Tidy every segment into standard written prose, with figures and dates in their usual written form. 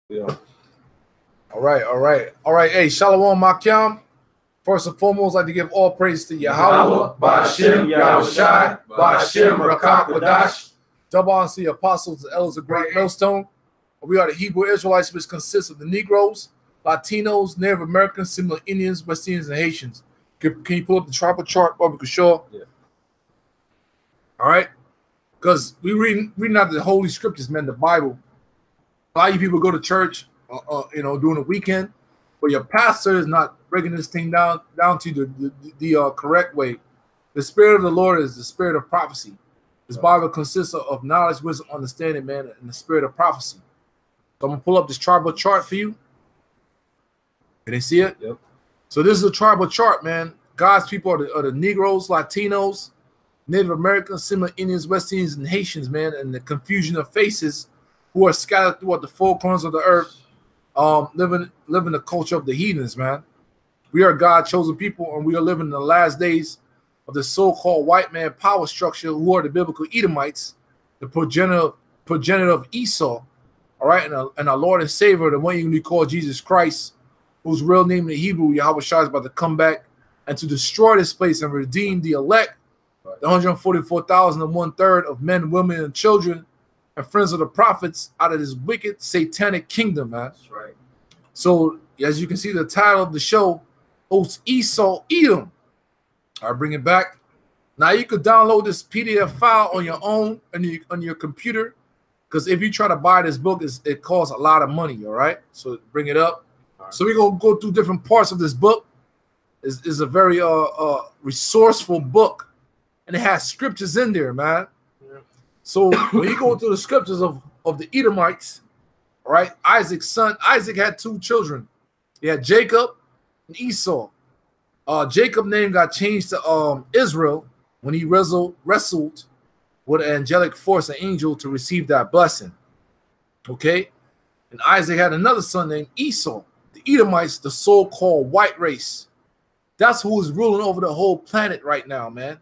Yeah. All right. Hey, Shalom, Makyam. First and foremost, I'd like to give all praise to Yahawah, Ba'ashem, Yahawashi, Ba'ashem, Rakak, double honor to the apostles, the elders of Great Millstone. We are the Hebrew Israelites, which consists of the Negroes, Latinos, Native Americans, similar Indians, West Indians, and Haitians. Can you pull up the tribal chart, Barbara Shaw? Yeah. All right, because we reading out the Holy Scriptures, man, the Bible. A lot of you people go to church, during the weekend, but your pastor is not breaking this thing down to the correct way. The Spirit of the Lord is the spirit of prophecy. This Bible consists of knowledge, wisdom, understanding, man, and the spirit of prophecy. So I'm gonna pull up this tribal chart for you. Can they see it? Yep. So this is a tribal chart, man. God's people are the Negroes, Latinos, Native Americans, similar Indians, West Indians, and Haitians, man, and the confusion of faces who are scattered throughout the four corners of the earth, living the culture of the heathens, man. We are God's chosen people, and we are living in the last days of the so-called white man power structure, who are the biblical Edomites, the progenitor of Esau, all right, and our Lord and Savior, the one you call Jesus Christ, whose real name in the Hebrew, Yahawashi, is about to come back and to destroy this place and redeem the elect, the 144,000 and 1/3 of men, women, and children, and friends of the prophets out of this wicked satanic kingdom, man. That's right. So, as you can see, the title of the show, hosts Esau, Edom. I'll bring it back. Now, you could download this PDF file on your own, on your computer, because if you try to buy this book, it costs a lot of money, all right? So, bring it up. Right. So, we're going to go through different parts of this book. It's a very resourceful book, and it has scriptures in there, man. So when you go through the scriptures of the Edomites, all right, Isaac's son, Isaac had two children. He had Jacob and Esau. Jacob's name got changed to Israel when he wrestled with an angelic force, an angel, to receive that blessing. Okay? And Isaac had another son named Esau. The Edomites, the so-called white race. That's who is ruling over the whole planet right now, man.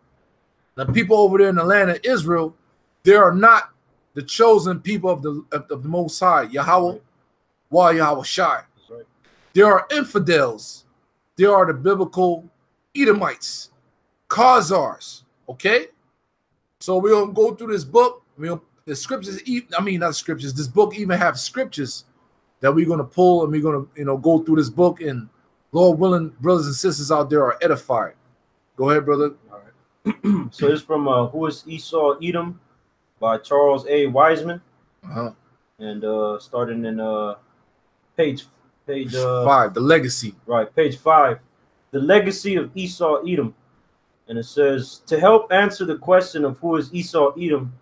The people over there in the land of Israel, they are not the chosen people of the Most High, Yahawah, Yahawashi. Right. They are infidels. They are the biblical Edomites, Khazars. Okay, so we're gonna go through this book. The scriptures, not scriptures. This book even have scriptures that we're gonna pull, and we're gonna go through this book. And Lord willing, brothers and sisters out there are edified. Go ahead, brother. All right. So it's from Who is Esau, Edom, by Charles A. Wiseman, and starting in page 5, the legacy. Right, page 5, the legacy of Esau, Edom, and it says, to help answer the question of who is Esau, Edom,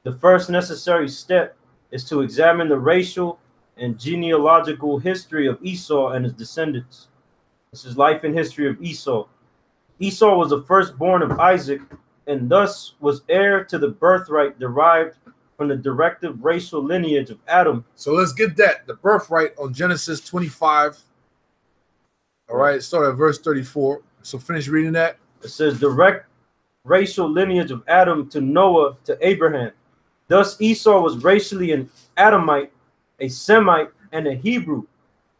the first necessary step is to examine the racial and genealogical history of Esau and his descendants. This is life and history of Esau. Esau was the firstborn of Isaac, and thus was heir to the birthright derived from the directive racial lineage of Adam. So let's get that. The birthright on Genesis 25. All right, start at verse 34. So finish reading that. It says, direct racial lineage of Adam to Noah to Abraham. Thus Esau was racially an Adamite, a Semite, and a Hebrew,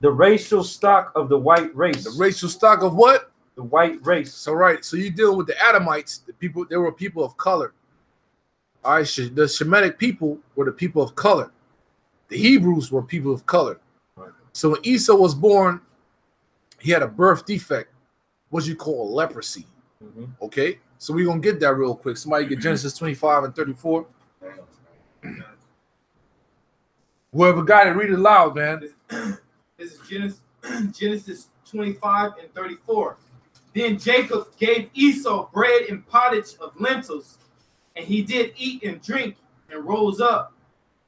the racial stock of the white race. The racial stock of what? The white race. So right, so you deal with the Adamites, the people, they were people of color. All right, the Shemitic people were the people of color. The Hebrews were people of color. Right. So when Esau was born, he had a birth defect, what you call leprosy. Okay, so we're gonna get that real quick. Somebody get Genesis 25 and 34. Whoever got it, read it loud, man. This is Genesis 25 and 34. Then Jacob gave Esau bread and pottage of lentils, and he did eat and drink, and rose up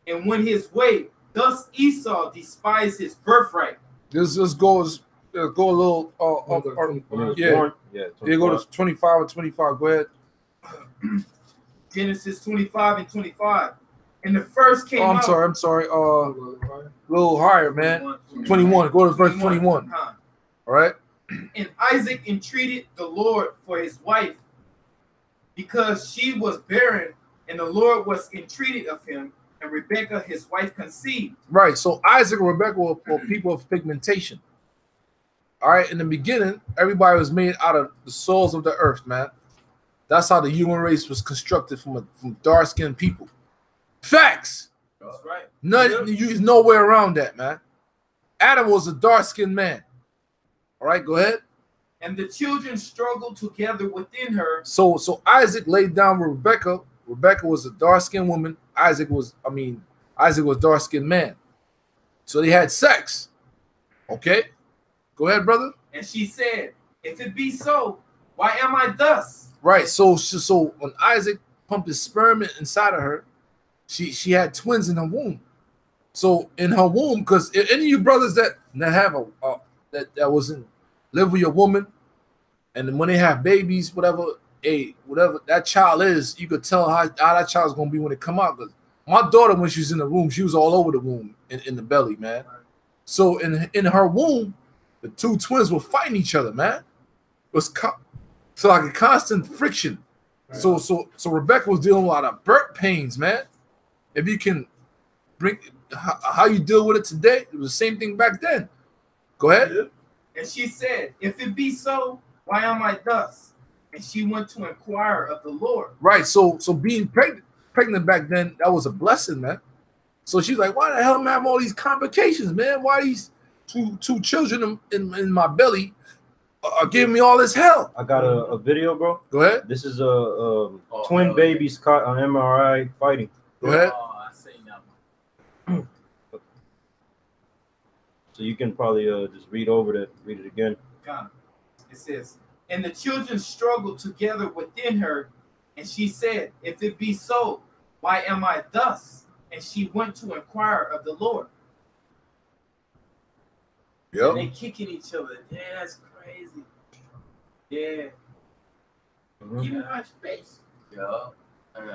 and went his way. Thus Esau despised his birthright. This goes a little yeah. You go to 25 and 25. Go ahead. Genesis 25 and 25. And the first came out. I'm sorry. A little higher, man. 21. Go to verse 21. All right. And Isaac entreated the Lord for his wife, because she was barren, and the Lord was entreated of him, and Rebekah his wife conceived. Right. So Isaac and Rebekah were people of pigmentation. All right. In the beginning, everybody was made out of the soils of the earth, man. That's how the human race was constructed from dark-skinned people. Facts. That's right. There's no way around that, man. Adam was a dark-skinned man. All right, go ahead. And the children struggled together within her. So Isaac laid down with Rebekah. Rebekah was a dark-skinned woman. Isaac was dark-skinned man. So they had sex. Okay, go ahead, brother. And she said, "If it be so, why am I thus?" Right. So when Isaac pumped his sperm inside of her, she had twins in her womb. So in her womb, because any of you brothers that have that wasn't live with your woman, and then when they have babies, whatever that child is, you could tell how that child's gonna be when it come out. Because my daughter, when she was in the womb, she was all over the womb in the belly, man. So in her womb, the two twins were fighting each other, man. It was so like a constant friction. Right. So Rebekah was dealing with a lot of birth pains, man. If you can bring how you deal with it today, it was the same thing back then. Go ahead. And she said, "If it be so, why am I thus?" And she went to inquire of the Lord. Right. So being pregnant back then, that was a blessing, man. So she's like, "Why the hell am I having all these complications, man? Why these two children in my belly are giving me all this hell?" I got a video, bro. Go ahead. This is twin babies caught on MRI fighting. Go ahead. I seen that one. So you can probably just read it again. It says, "And the children struggled together within her, and she said, If it be so, why am I thus? And she went to inquire of the Lord." Yep. And they kicking each other. Yeah, that's crazy. Yeah. Give it much space. Yeah.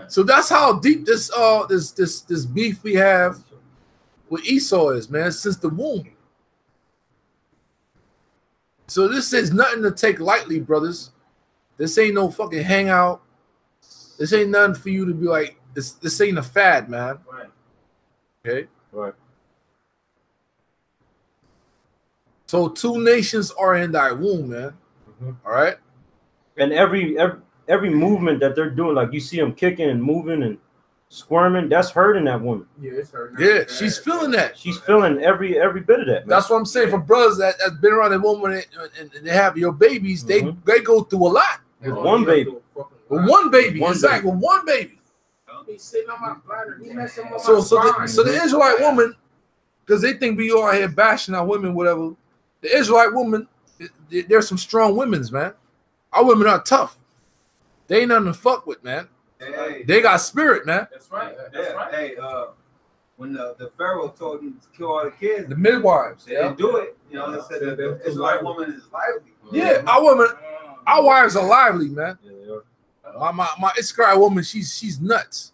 So that's how deep this beef we have with Esau is, man, since the womb. So this is nothing to take lightly, brothers. This ain't no fucking hangout. This ain't nothing for you to be like, this ain't a fad, man. Right. Okay? Right. So 2 nations are in thy womb, man. All right? And every movement that they're doing, like you see them kicking and moving and squirming, that's hurting that woman. Yeah, it's hurting. Yeah, she's feeling that. She's feeling every bit of that, man. That's what I'm saying. For brothers that's been around a woman and they have your babies, they go through a lot. With one baby. With one baby. Exactly. With one baby. So the Israelite woman, because they think we all here bashing our women, whatever. The Israelite woman, there's some strong women's, man. Our women are tough. They ain't nothing to fuck with, man. Hey, they got spirit, man. That's right. That's right. Hey, when the Pharaoh told him to kill all the kids, The midwives. they didn't do it. You know, they said that the Israelite woman is lively. Yeah, our wives are lively, man. Yeah, they are. My Israelite woman, she's nuts.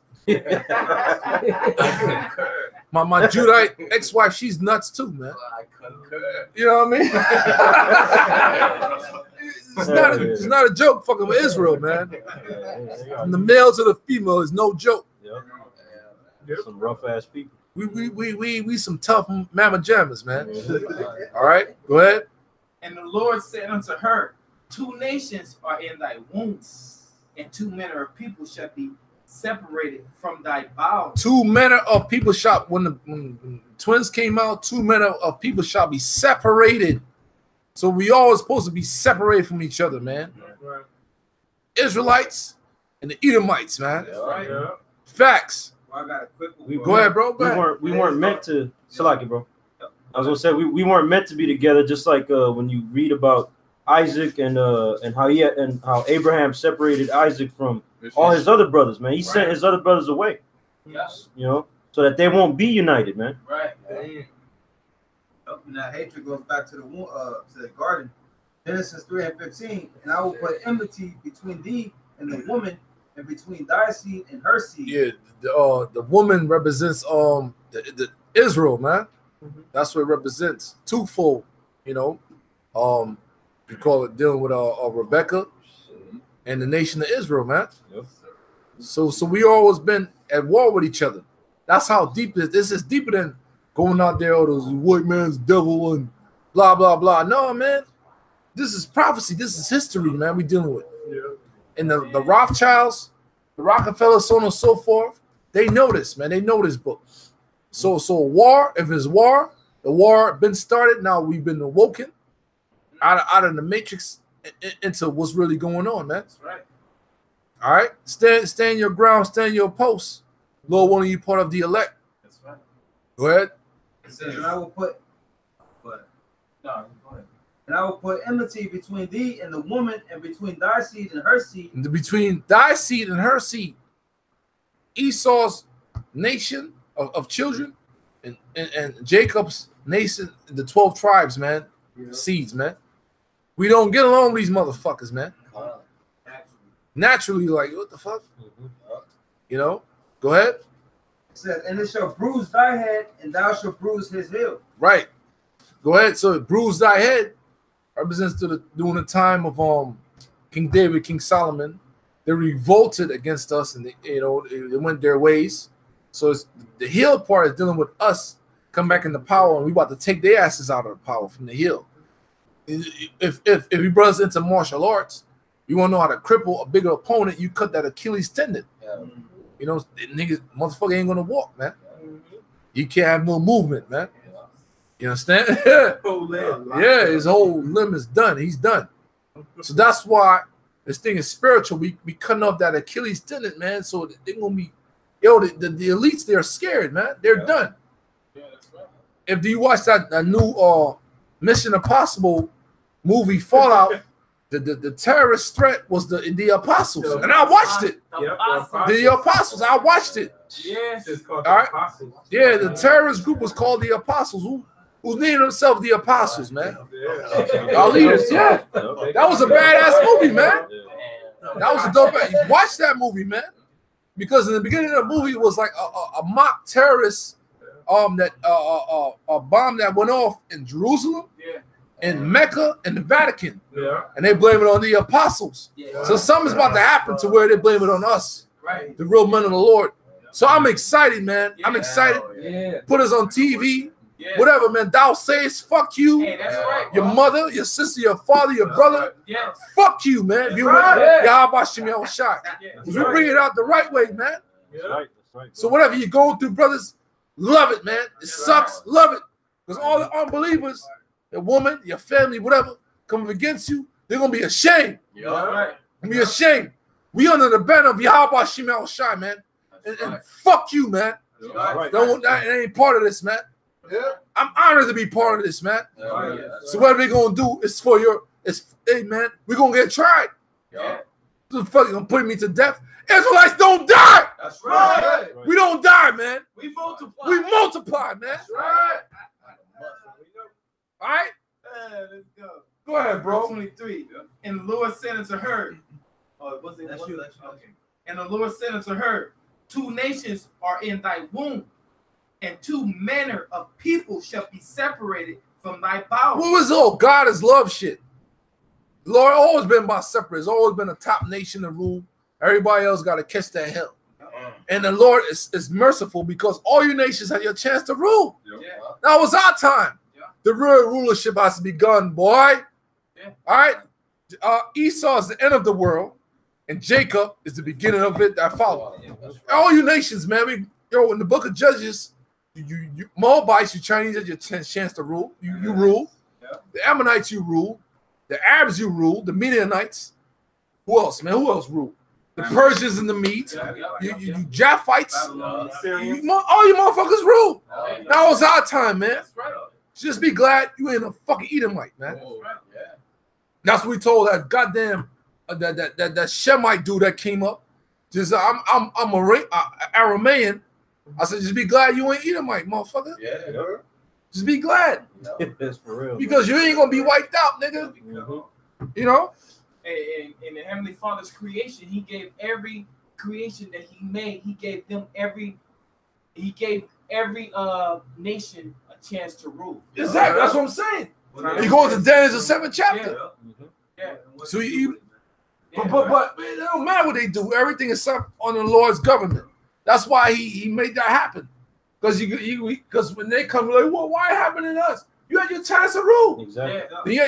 my Judite ex-wife, she's nuts too, man. I concur. You know what I mean? It's not a joke fucking with Israel, man. From the male to the female is no joke. Yep. Some rough ass people. We some tough mama jammers, man. All right, go ahead. And the Lord said unto her, 2 nations are in thy wombs, and 2 manner of people shall be separated from thy bowels. 2 manner of people shall, when the twins came out, 2 manner of people shall be separated. So we all are supposed to be separated from each other, man. Right. Israelites and the Edomites, man. That's right. Yeah. Facts. Well, I got a quick one. Go ahead, bro. Go ahead. We weren't meant to. Salaki, bro. I was gonna say we weren't meant to be together. Just like when you read about Isaac and how Abraham separated Isaac from all his other brothers, man. He sent his other brothers away. Yes. You know, so that they won't be united, man. Right. And that hatred goes back to the garden. Genesis 3:15. And I will put enmity between thee and the woman, and between thy seed and her seed. Yeah, the woman represents the Israel, man. That's what it represents. Twofold, you know. We call it dealing with Rebecca and the nation of Israel, man. Yep. So we always been at war with each other. That's how deep this is deeper than going out there, oh, those white man's devil and blah, blah, blah. No, man. This is prophecy. This is history, man, we dealing with. Yeah. And the Rothschilds, the Rockefellers, so on and so forth, they know this, man. They know this book. So war, if it's war, the war been started. Now we've been awoken out of the matrix into what's really going on, man. That's right. All right? Stand your ground, stand your post. Lord, one of you part of the elect. That's right. Go ahead. It says, and I will put, but No, go ahead. and I will put enmity between thee and the woman, and between thy seed and her seed. And between thy seed and her seed, Esau's nation of children and Jacob's nation, the 12 tribes, man, seeds, man. We don't get along with these motherfuckers, man. Naturally, like, what the fuck? You know? Go ahead. It says, and it shall bruise thy head, and thou shalt bruise his heel. Right. Go ahead. So bruise thy head represents during the time of King David, King Solomon. They revolted against us, and they went their ways. So it's, the heel part is dealing with us come back into power, and we about to take their asses out of the power from the heel. If you brothers into martial arts, you want to know how to cripple a bigger opponent, you cut that Achilles tendon. Yeah. You know, niggas, motherfucker ain't gonna walk, man. He can't have no movement, man. You understand? Yeah, his whole limb is done. He's done. So that's why this thing is spiritual. We cutting off that Achilles tendon, man. So they're gonna be, the elites, they're scared, man. They're done. Yeah, that's right. If you watch that new Mission Impossible movie, Fallout, the terrorist threat was the apostles, and I watched it. The apostles, I watched it. Yes. It's called All right. the Apostles. Yeah, the terrorist group was called the apostles. Who named themselves the apostles, man? Our leaders, yeah. That was a badass movie, man. That was a dope. Watch that movie, man. Because in the beginning of the movie it was like a mock terrorist that a bomb that went off in Jerusalem, in Mecca, and the Vatican. Yeah. And they blame it on the apostles. So something's about to happen to where they blame it on us, Right. the real men of the Lord. So I'm excited, man. I'm excited. Yeah. Put us on TV. Yeah. Whatever, man. Thou sayest, fuck you. Hey, that's right. Your mother, your sister, your father, your brother. Yeah. Fuck you, man. If you right. Yahawashi, Yahawashi. Yeah. We bring it out the right way, man. That's right. That's right. So whatever you're going through, brothers, love it, man. It sucks. Love it. Because all the unbelievers, the woman, your family, whatever, coming against you, they're going to be ashamed. Yeah. Right. They're be ashamed. We under the banner of Yahawashi, Yahawashi, man. And fuck you, man. Right. That ain't part of this, man. Yeah. I'm honored to be part of this, man. So what we're gonna do is hey man, we're gonna get tried. Yeah. The fuck, you gonna put me to death? Israelites don't die. That's right. We don't die, man. We multiply. We multiply, man. That's right. All right. Let's go. Go ahead, bro. 23. And the Lord said unto her, oh, was it? That's you. Okay. And the Lord said unto her, 2 nations are in thy womb, and 2 manner of people shall be separated from thy bowels. What was all God is love shit? The Lord always been about separate. It's always been a top nation to rule. Everybody else got to catch that hell. And the Lord is merciful because all you nations have your chance to rule. Yeah. That was our time. Yeah. The real rulership has to be gone, boy. Yeah. All right. Esau is the end of the world, and Jacob is the beginning of it that follows. All you nations, man. In the book of Judges, you Moabites, you Chinese, have your chance to rule. You rule. Yeah. The Ammonites, you rule. The Arabs, you rule. The Midianites. Who else, man? Who else rule? The Persians and the Medes. You Japhites. All you motherfuckers rule. That was our time, man. Just be glad you ain't a fucking Edomite, man. That's what we told that goddamn that Shemite dude that came up. Just I'm Aramaean. I said, just be glad you ain't Edomite, motherfucker. Yeah. Just be glad. That's for real. Because you ain't gonna be wiped out, nigga. You know? In the Heavenly Father's creation, he gave every creation that he made, he gave every nation a chance to rule. Exactly. That's what I'm saying. You go into Daniel, the 7th chapter. Yeah. So but it don't matter what they do. Everything is up on the Lord's government. That's why he made that happen. Because when they come, like, well, why happened to us? You had your chance to rule. Exactly.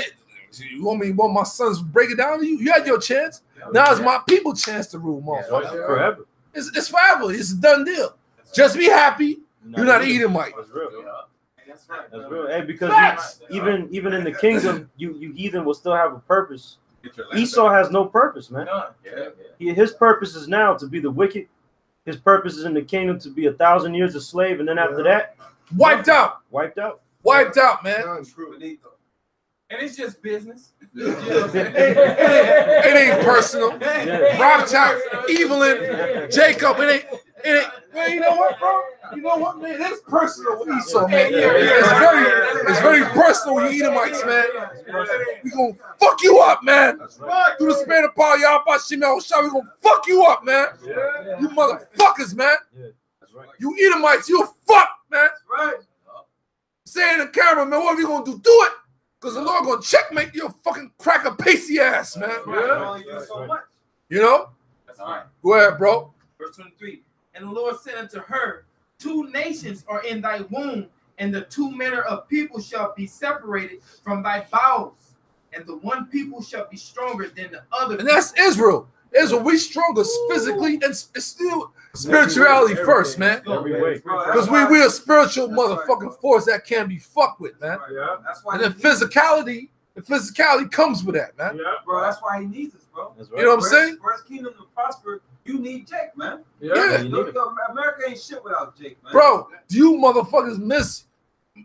You want my sons to break it down to you? You had your chance. Now it's my people chance to rule, motherfucker. Forever. It's forever. It's a done deal. Just be happy. You're not Edomite. That's real. That's right. That's real. Hey, because Facts. even in the kingdom, you heathen will still have a purpose. Esau has no purpose, man. His purpose is now to be the wicked. His purpose is in the kingdom to be 1,000 years a slave, and then after that, wiped out. Wiped out. Wiped out, man. And it's just business. It ain't personal. Rothschild, Evelyn, Jacob. It ain't. Man, you know what, bro? You know what, man? It's personal with Esau, man. It's very personal with you Edomites, man. We gonna fuck you up, man. Through the spirit of power, Yahawashi, we gonna fuck you up, man. You motherfuckers, man. You Edomites, you a fuck, man. Say in the camera, man, what are you gonna do? Do it. Because the Lord gonna checkmate your fucking cracker pasty ass, man. You know? That's right. Go ahead, bro. Verse 23. And the Lord said unto her, 2 nations are in thy womb, and the 2 manner of people shall be separated from thy bowels, and the one people shall be stronger than the other. And that's Israel. Israel, we stronger physically and it's still spirituality first, man. Because we a spiritual motherfucking force that can't be fucked with, man. And then physicality, the physicality comes with that, man. Bro, that's why he needs us, bro. You know what I'm saying? For his kingdom to prosper, you need Jake, man. Yeah. America ain't shit without Jake, man. Bro, do you motherfuckers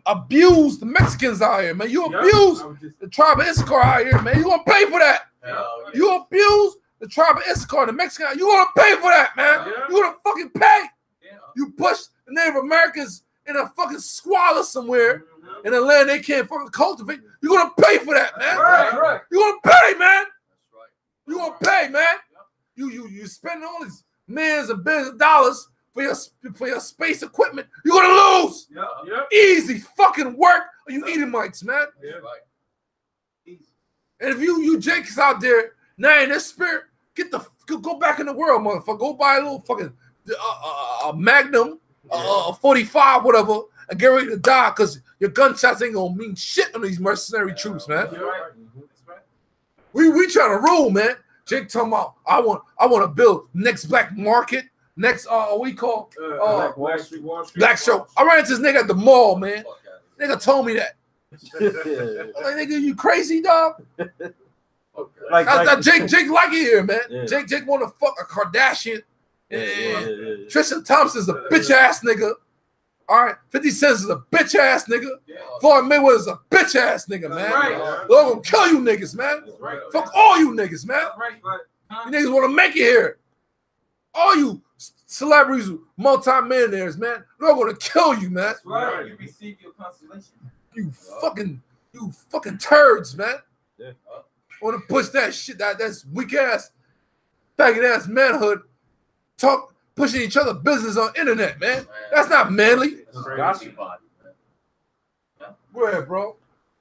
abuse the Mexicans out here, man? You abuse the tribe of Issachar out here, man. You gonna pay for that. You abuse the tribe of Issachar, the Mexican, you gonna pay for that, man. You gonna fucking pay. You push the Native Americans in a fucking squalor somewhere in a land they can't fucking cultivate. You gonna pay for that, man. You gonna pay, man. You gonna pay, man. You spending all these millions and billions of dollars for your space equipment. You're gonna lose. Easy fucking work, or you Edomites, man. And if you Jakes out there, now in this spirit, go back in the world, motherfucker. Go buy a little fucking Magnum, 45, whatever, and get ready to die because your gunshots ain't gonna mean shit on these mercenary troops, man. We trying to rule, man. Jake talking about I want to build next black market, next we call Black Show. I ran into this nigga at the mall, man. Nigga told me that. Like, nigga, you crazy, dog? Jake like it here, man. Jake want to fuck a Kardashian. Tristan Thompson's a bitch ass nigga. All right, 50 Cent is a bitch ass nigga. Floyd Mayweather is a bitch ass nigga, man. They're gonna kill you niggas, man. Fuck all you niggas, man. You niggas want to make it here. All you celebrities, multi-millionaires, man. They're gonna kill you, man. You receive your consolation. You fucking turds, man. Want to push that shit, that's weak ass, faggot ass manhood, pushing each other business on internet, man. That's not manly. Go ahead, bro.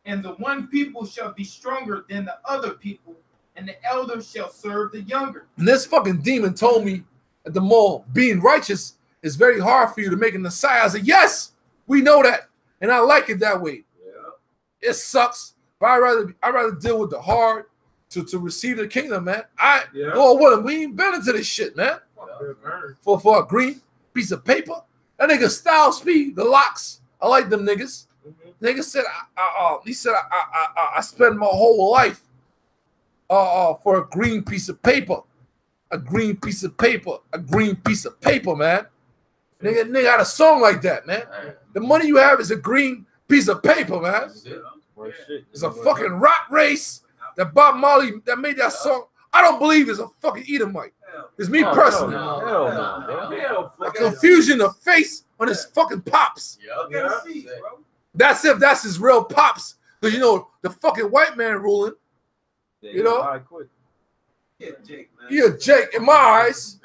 And the one people shall be stronger than the other people, and the elder shall serve the younger. And this fucking demon told me at the mall, being righteous is very hard for you to make an Messiah. I said, yes, we know that, and I like it that way. It sucks, but I'd rather deal with the hard to receive the kingdom, man. Lord willing, we ain't been into this shit, man. For a green piece of paper. That nigga Style Speed, the locks. I like them niggas. Nigga said, I spend my whole life for a green piece of paper. A green piece of paper. A green piece of paper, man. Nigga had a song like that, man. The money you have is a green piece of paper, man. It's a fucking rat race that Bob Marley that made that song. I don't believe it's a fucking Edomite. It's me personally. A confusion of face on his fucking pops. That's if that's his real pops. Because, you know, the fucking white man ruling. You know? You're Jake in my eyes.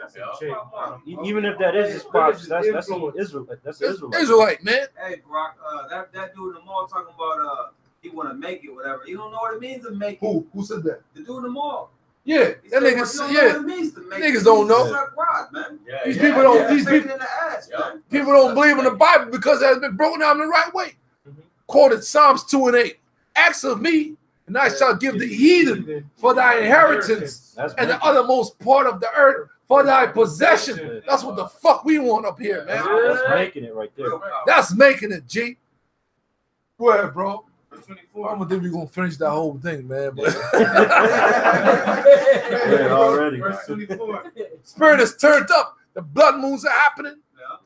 Even if that is his pops, that's an Israelite. That's an Israelite, man. Hey, Barak, that dude in the mall talking about he want to make it, whatever. You don't know what it means to make it. Who said that? The dude in the mall. Yeah, He that said, niggas, "Well, you yeah. know what it means to make Niggas it don't know. suck rod, man. Yeah, These yeah, people don't. yeah. These Taking people. in the ass, man. People don't believe in the Bible because it has been broken down the right way. Quoted Psalms 2 and 8. Ask of me, and I shall give the heathen for thy inheritance, and the uttermost part of the earth for thy possession. That's what the fuck we want up here, man. That's making it right there. That's making it, G. Go ahead, bro. Verse I 24. don't think we're gonna finish that whole thing, man. But Yeah, already. Verse 24. Spirit is turned up. The blood moons are happening.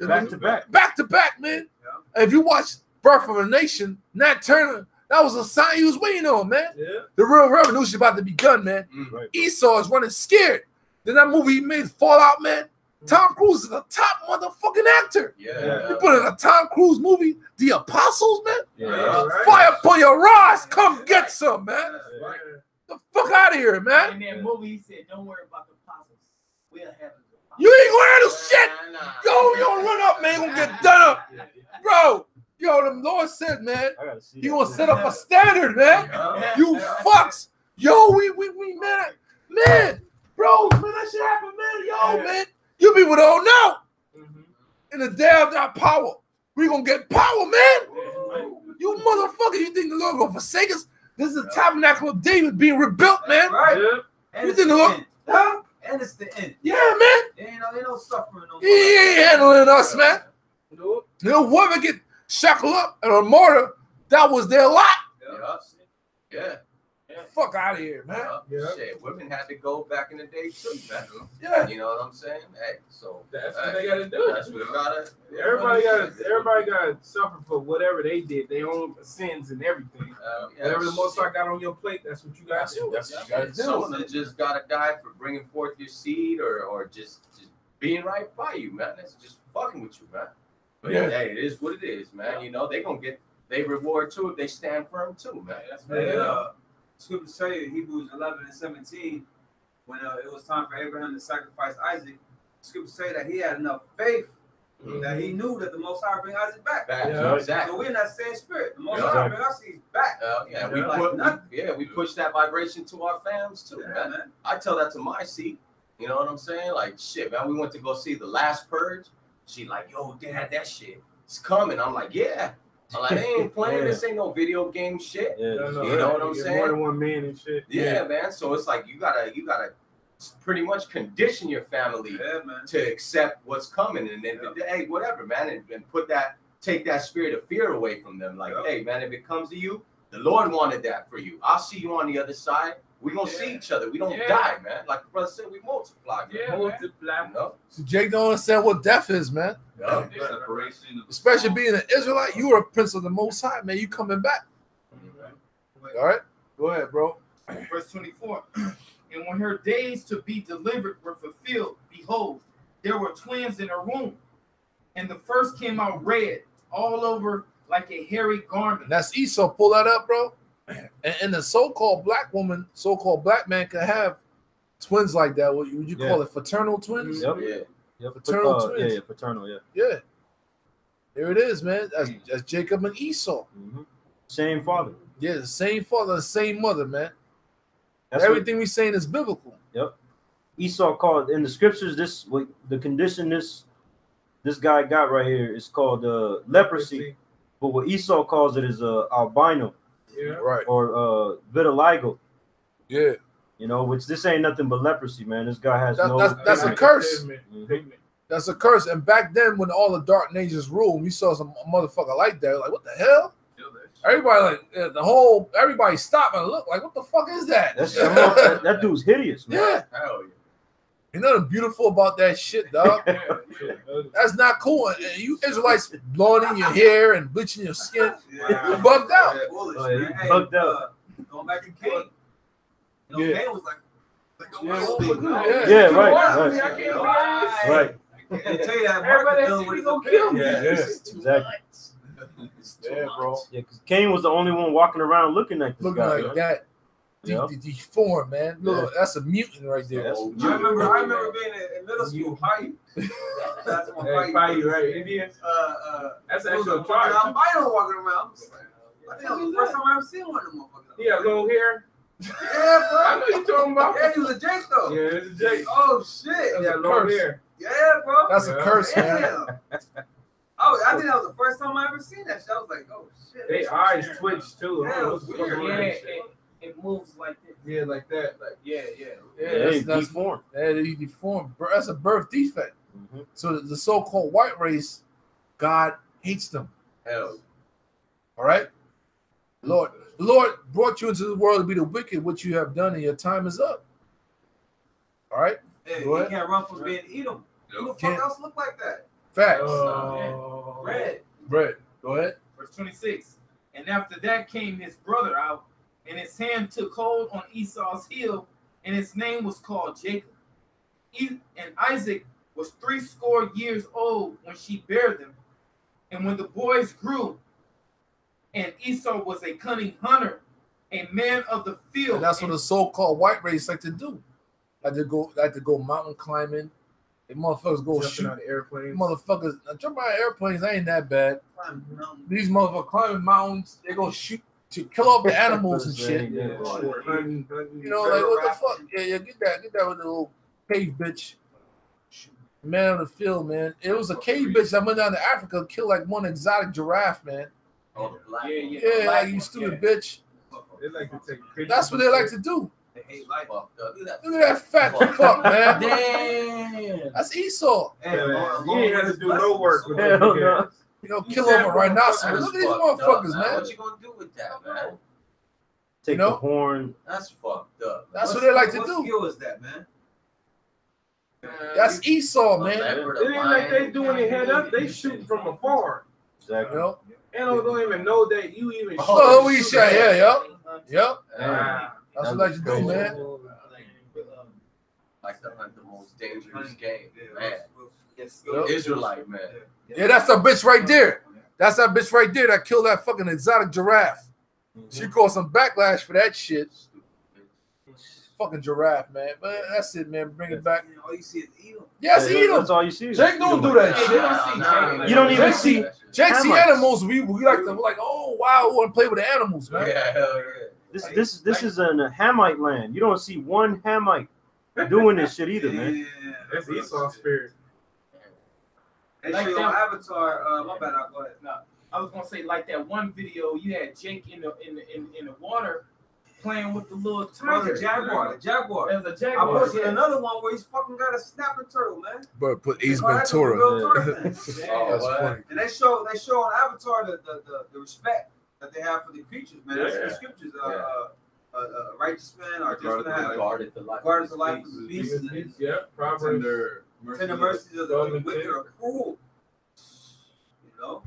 Yeah. Back to back. Back to back, man. Yeah. And if you watch Birth of a Nation, Nat Turner, that was a sign he was waiting on, man. Yeah. The real revolution about to begun, man. Right. Esau is running scared. Then that movie he made, Fallout, man. Tom Cruise is a top motherfucking actor. Yeah. You put in a Tom Cruise movie, The Apostles, man. Yeah. Fire upon your rise. Come get some, man. Right. The fuck out of here, man. In that movie, he said, "Don't worry about the apostles. We'll have it." You ain't gonna handle shit. Yo, you gonna run up, man. You gonna get done up. Bro, yo, the Lord said, man, I gotta see he that. gonna set up a standard, man. You fucks. Yo, we man, bro, man, that shit happen, man. Yo, man, you people don't know. In the day of that power, we gonna get power, man. You motherfucker, you think the Lord gonna forsake us? This is the tabernacle of David being rebuilt, man. Right. Yeah. And You it's think the the Lord? end. Huh? And it's the end. Yeah, man. Ain't no suffering no more. He ain't handling us, man. Nope. You know, whoever get shackled up and a martyr, that was their lot. Yeah. Fuck out of here, man. Shit, women had to go back in the day too, man. Yeah. You know what I'm saying? Hey, so That's what they gotta do. That's what we gotta. Everybody gotta suffer for whatever they did, their own sins and everything. Whatever the Most High got on your plate, that's what you got to do. That's what you gotta do. Some of them just gotta die for bringing forth your seed, or just being right by you, man. That's just fucking with you, man. But Yeah. hey, it is what it is, man. You know they gonna get they reward too if they stand firm too, man. That's Scripture say in Hebrews 11 and 17, when it was time for Abraham to sacrifice Isaac, Scripture say that he had enough faith that he knew that the Most High bring Isaac back. Yeah. Exactly. So we're in that same spirit. The Most Yeah. High bring our seeds back. We push that vibration to our fams too, Yeah, man. man. I tell that to my seed. You know what I'm saying? Like shit, man. We went to go see The Last Purge. She like, yo, dad, that shit, it's coming. I'm like, yeah. I'm like, they ain't playing. Yeah. This ain't no video game shit. Yeah. You know what I'm saying? More than one man and shit. Yeah, man. So it's like you gotta pretty much condition your family Yeah, man. to accept what's coming, and then hey, whatever, man, and take that spirit of fear away from them. Like, hey, man, if it comes to you, the Lord wanted that for you. I'll see you on the other side. We gonna see each other. We don't die, man. Like the brother said, we multiply. Man. Yeah, multiply. You know? So Jake don't understand what death is, man. Yeah. Especially being an Israelite, you are a prince of the Most High, man. You coming back. All right? Go ahead, bro. Verse 24. And when her days to be delivered were fulfilled, behold, there were twins in her womb. And the first came out red, all over like a hairy garment. And that's Esau. Pull that up, bro. And the so-called black woman, so-called black man can have twins like that. Would you call it fraternal twins? Yep. Yeah. Yep. Paternal twins. Yeah, paternal, yeah. Yeah. There it is, man. That's Jacob and Esau. Mm-hmm. Same father. Yeah, the same father, the same mother, man. That's Everything we saying is biblical. Yep. Esau called in the scriptures. The condition this guy got right here is called leprosy. But what Esau calls it is albino. Yeah. Right. Or vitiligo. Yeah. You know, which this ain't nothing but leprosy, man. This guy has That's a curse. Mhm. That's a curse. And back then, when all the dark natures ruled, we saw some motherfucker like that. Like, what the hell? Everybody everybody stopped and looked like, what the fuck is that? That dude's hideous, man. Yeah. Hell yeah. Ain't nothing beautiful about that shit, dog. That's not cool. And you Israelites blowing in your hair and bleaching your skin. You bugged out. Foolish, Oh, yeah, man. you Hey, bugged out. Going back to Cain. You know, Yeah. Cain was like a Yeah. real big man. Yeah, Come right, on, right. I can't be honest. Right. And tell you that Everybody Mark that see gonna kill me. Exactly. Yeah, bro. Yeah, because Cain was the only one walking around looking like this Looking guy. like that. Yeah. Deformed, man. Look, that's a mutant right there. That's- I remember being in middle school. Payu. That's my Hey, Payu. right? Indians. That's There was actually a a fucking tribe. albino walking around. I think that was the first time I ever seen one of them motherfuckers. Yeah, long hair. Yeah, bro. I know you talking about. Yeah, he was a Jake though. Yeah, it's a Jake. Oh shit. Yeah, a long curse. hair. Yeah, bro. That's a curse, man. Damn. I think that was the first time I ever seen that shit. I was like, oh shit. They eyes twitch too. Yeah, it was weird. It moves like this. Yeah, like that. Like Yeah. Hey, that's deformed. He's deformed. That's a birth defect. Mhm. So the so-called white race, God hates them. Hell. All right, the Lord brought you into the world to be the wicked. What you have done, and your time is up. All right, Hey, Go you ahead. can't run from being Edom. Who the fuck Can't. else look like that? facts. Red. Bread. Go ahead. Verse 26. And after that came his brother out, and his hand took hold on Esau's heel, and his name was called Jacob. And Isaac was 80 years old when she bare them. And when the boys grew, and Esau was a cunning hunter, a man of the field. And that's what the so-called white race like to do. Like to go mountain climbing. They motherfuckers go jumping shoot. out of airplanes. Motherfuckers jumping out of airplanes ain't that bad. These motherfuckers climbing mountains. They go shoot to kill off the animals and shit. Yeah, short, hunting, You know, like what the fuck? Yeah, get that with the little cave bitch. Man of the field, man. It was a cave bitch that went down to Africa, killed like one exotic giraffe, man. Oh, the black. Yeah, like you stupid bitch. They like to take pictures. That's what they like to do. They hate life. Fucked up. Look at Look at that fat fuck, man. Damn. That's Esau. Hey, You ain't have to do no work with Hell them. no. You know, kill off a rhinoceros. Look at these motherfuckers, man. What you gonna do with that, man? Take You know? the horn. That's fucked up. That's what they like to what do. skill is that, man? That's Esau, man. It ain't like they doing it head up. They shooting from afar. You Exactly. know? And don't even know that you even. Oh, we shot. Yeah, yep. Ah. That's what they like to do, man. Like to hunt the most dangerous game, man. Yep. Israelite, man. Yeah, that's that bitch right there. That's that bitch right there that killed that fucking exotic giraffe. She caused some backlash for that shit. Fucking giraffe, man. But that's it, man. Bring it back. All you see is Edom. Yes, Yeah, Edom. That's all you see. Jake don't do that Hey, shit. they don't see Jake. You don't even Jake see. Jake see Hamites. animals. We like to like. Oh wow, we want to play with the animals, man. Yeah, hell yeah. This is in a Hamite land. You don't see one Hamite doing this shit either, man. Yeah. That's Esau spirit. They Like show you them. on Avatar. My bad. I'll go ahead. No, I was gonna say like that one video you had Jake in the water playing with the little Oh, tiger. the Jaguar. The Jaguar. There's a I jaguar. posted yeah. another one where he's fucking got a snapping turtle, man. But put Ace Oh, that's a real Ventura. turtle, man. Oh, That's what? funny. And they show on Avatar the respect that they have for the creatures, man. That's in the scriptures. A righteous man or just gonna have Guarded the life of the beast. Yeah, Proverbs. Tender mercies of the wicked are cruel. You know?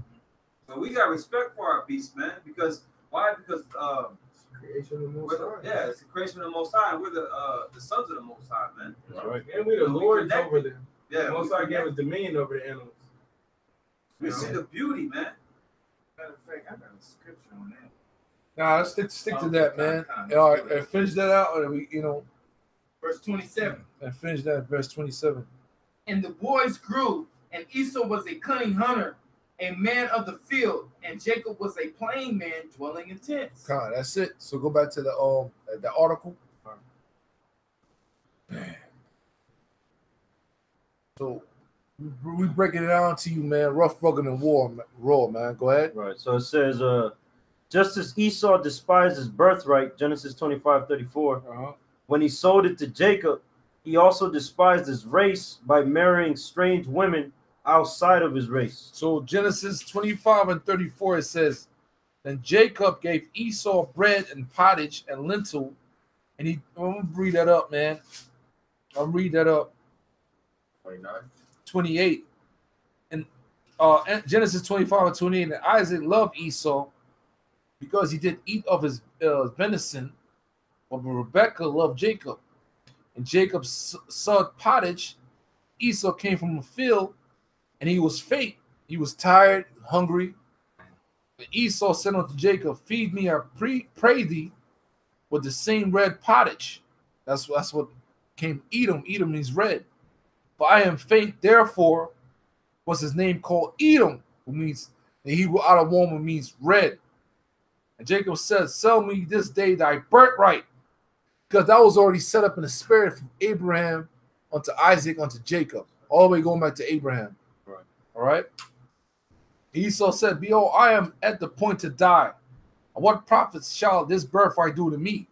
So we got respect for our beasts, man. Because why? Because Creation of the Most High. yeah, it's the creation of the Most High. We're the sons of the Most High, man. That's right. And we the We lords connect. over them. Yeah, The Most High gave us dominion over the animals. we see the beauty, man. Matter of fact, I got a scripture on that. Nah, let's stick to that, man. All right, and finish that out, and we, Verse 27. and finish that at verse 27. And the boys grew, and Esau was a cunning hunter, a man of the field, and Jacob was a plain man dwelling in tents. God, that's it. So go back to the article. Man. So we breaking it down to you, man. Rough, rugged, and raw, man. Go ahead. Right. So it says, just as Esau despised his birthright, Genesis 25:34, when he sold it to Jacob, he also despised his race by marrying strange women outside of his race. So Genesis 25 and 34, it says, then Jacob gave Esau bread and pottage and lentil. And I'm going to read that up, man. I'll read that up. 28. And Genesis 25 and 28, and Isaac loved Esau because he did eat of his venison, but Rebekah loved Jacob. And Jacob sowed pottage. Esau came from a field, and he was faint. He was tired, hungry. And Esau said unto Jacob, feed me, I pray thee, with the same red pottage. That's what came Edom. Edom means red. But I am faint, therefore was his name called Edom, who means the Hebrew out of woman means red. And Jacob said, sell me this day thy birthright. because that was already set up in the spirit from Abraham unto Isaac unto Jacob, all the way going back to Abraham. Right. All right. Esau said, behold, I am at the point to die. And what profits shall this birthright do to me?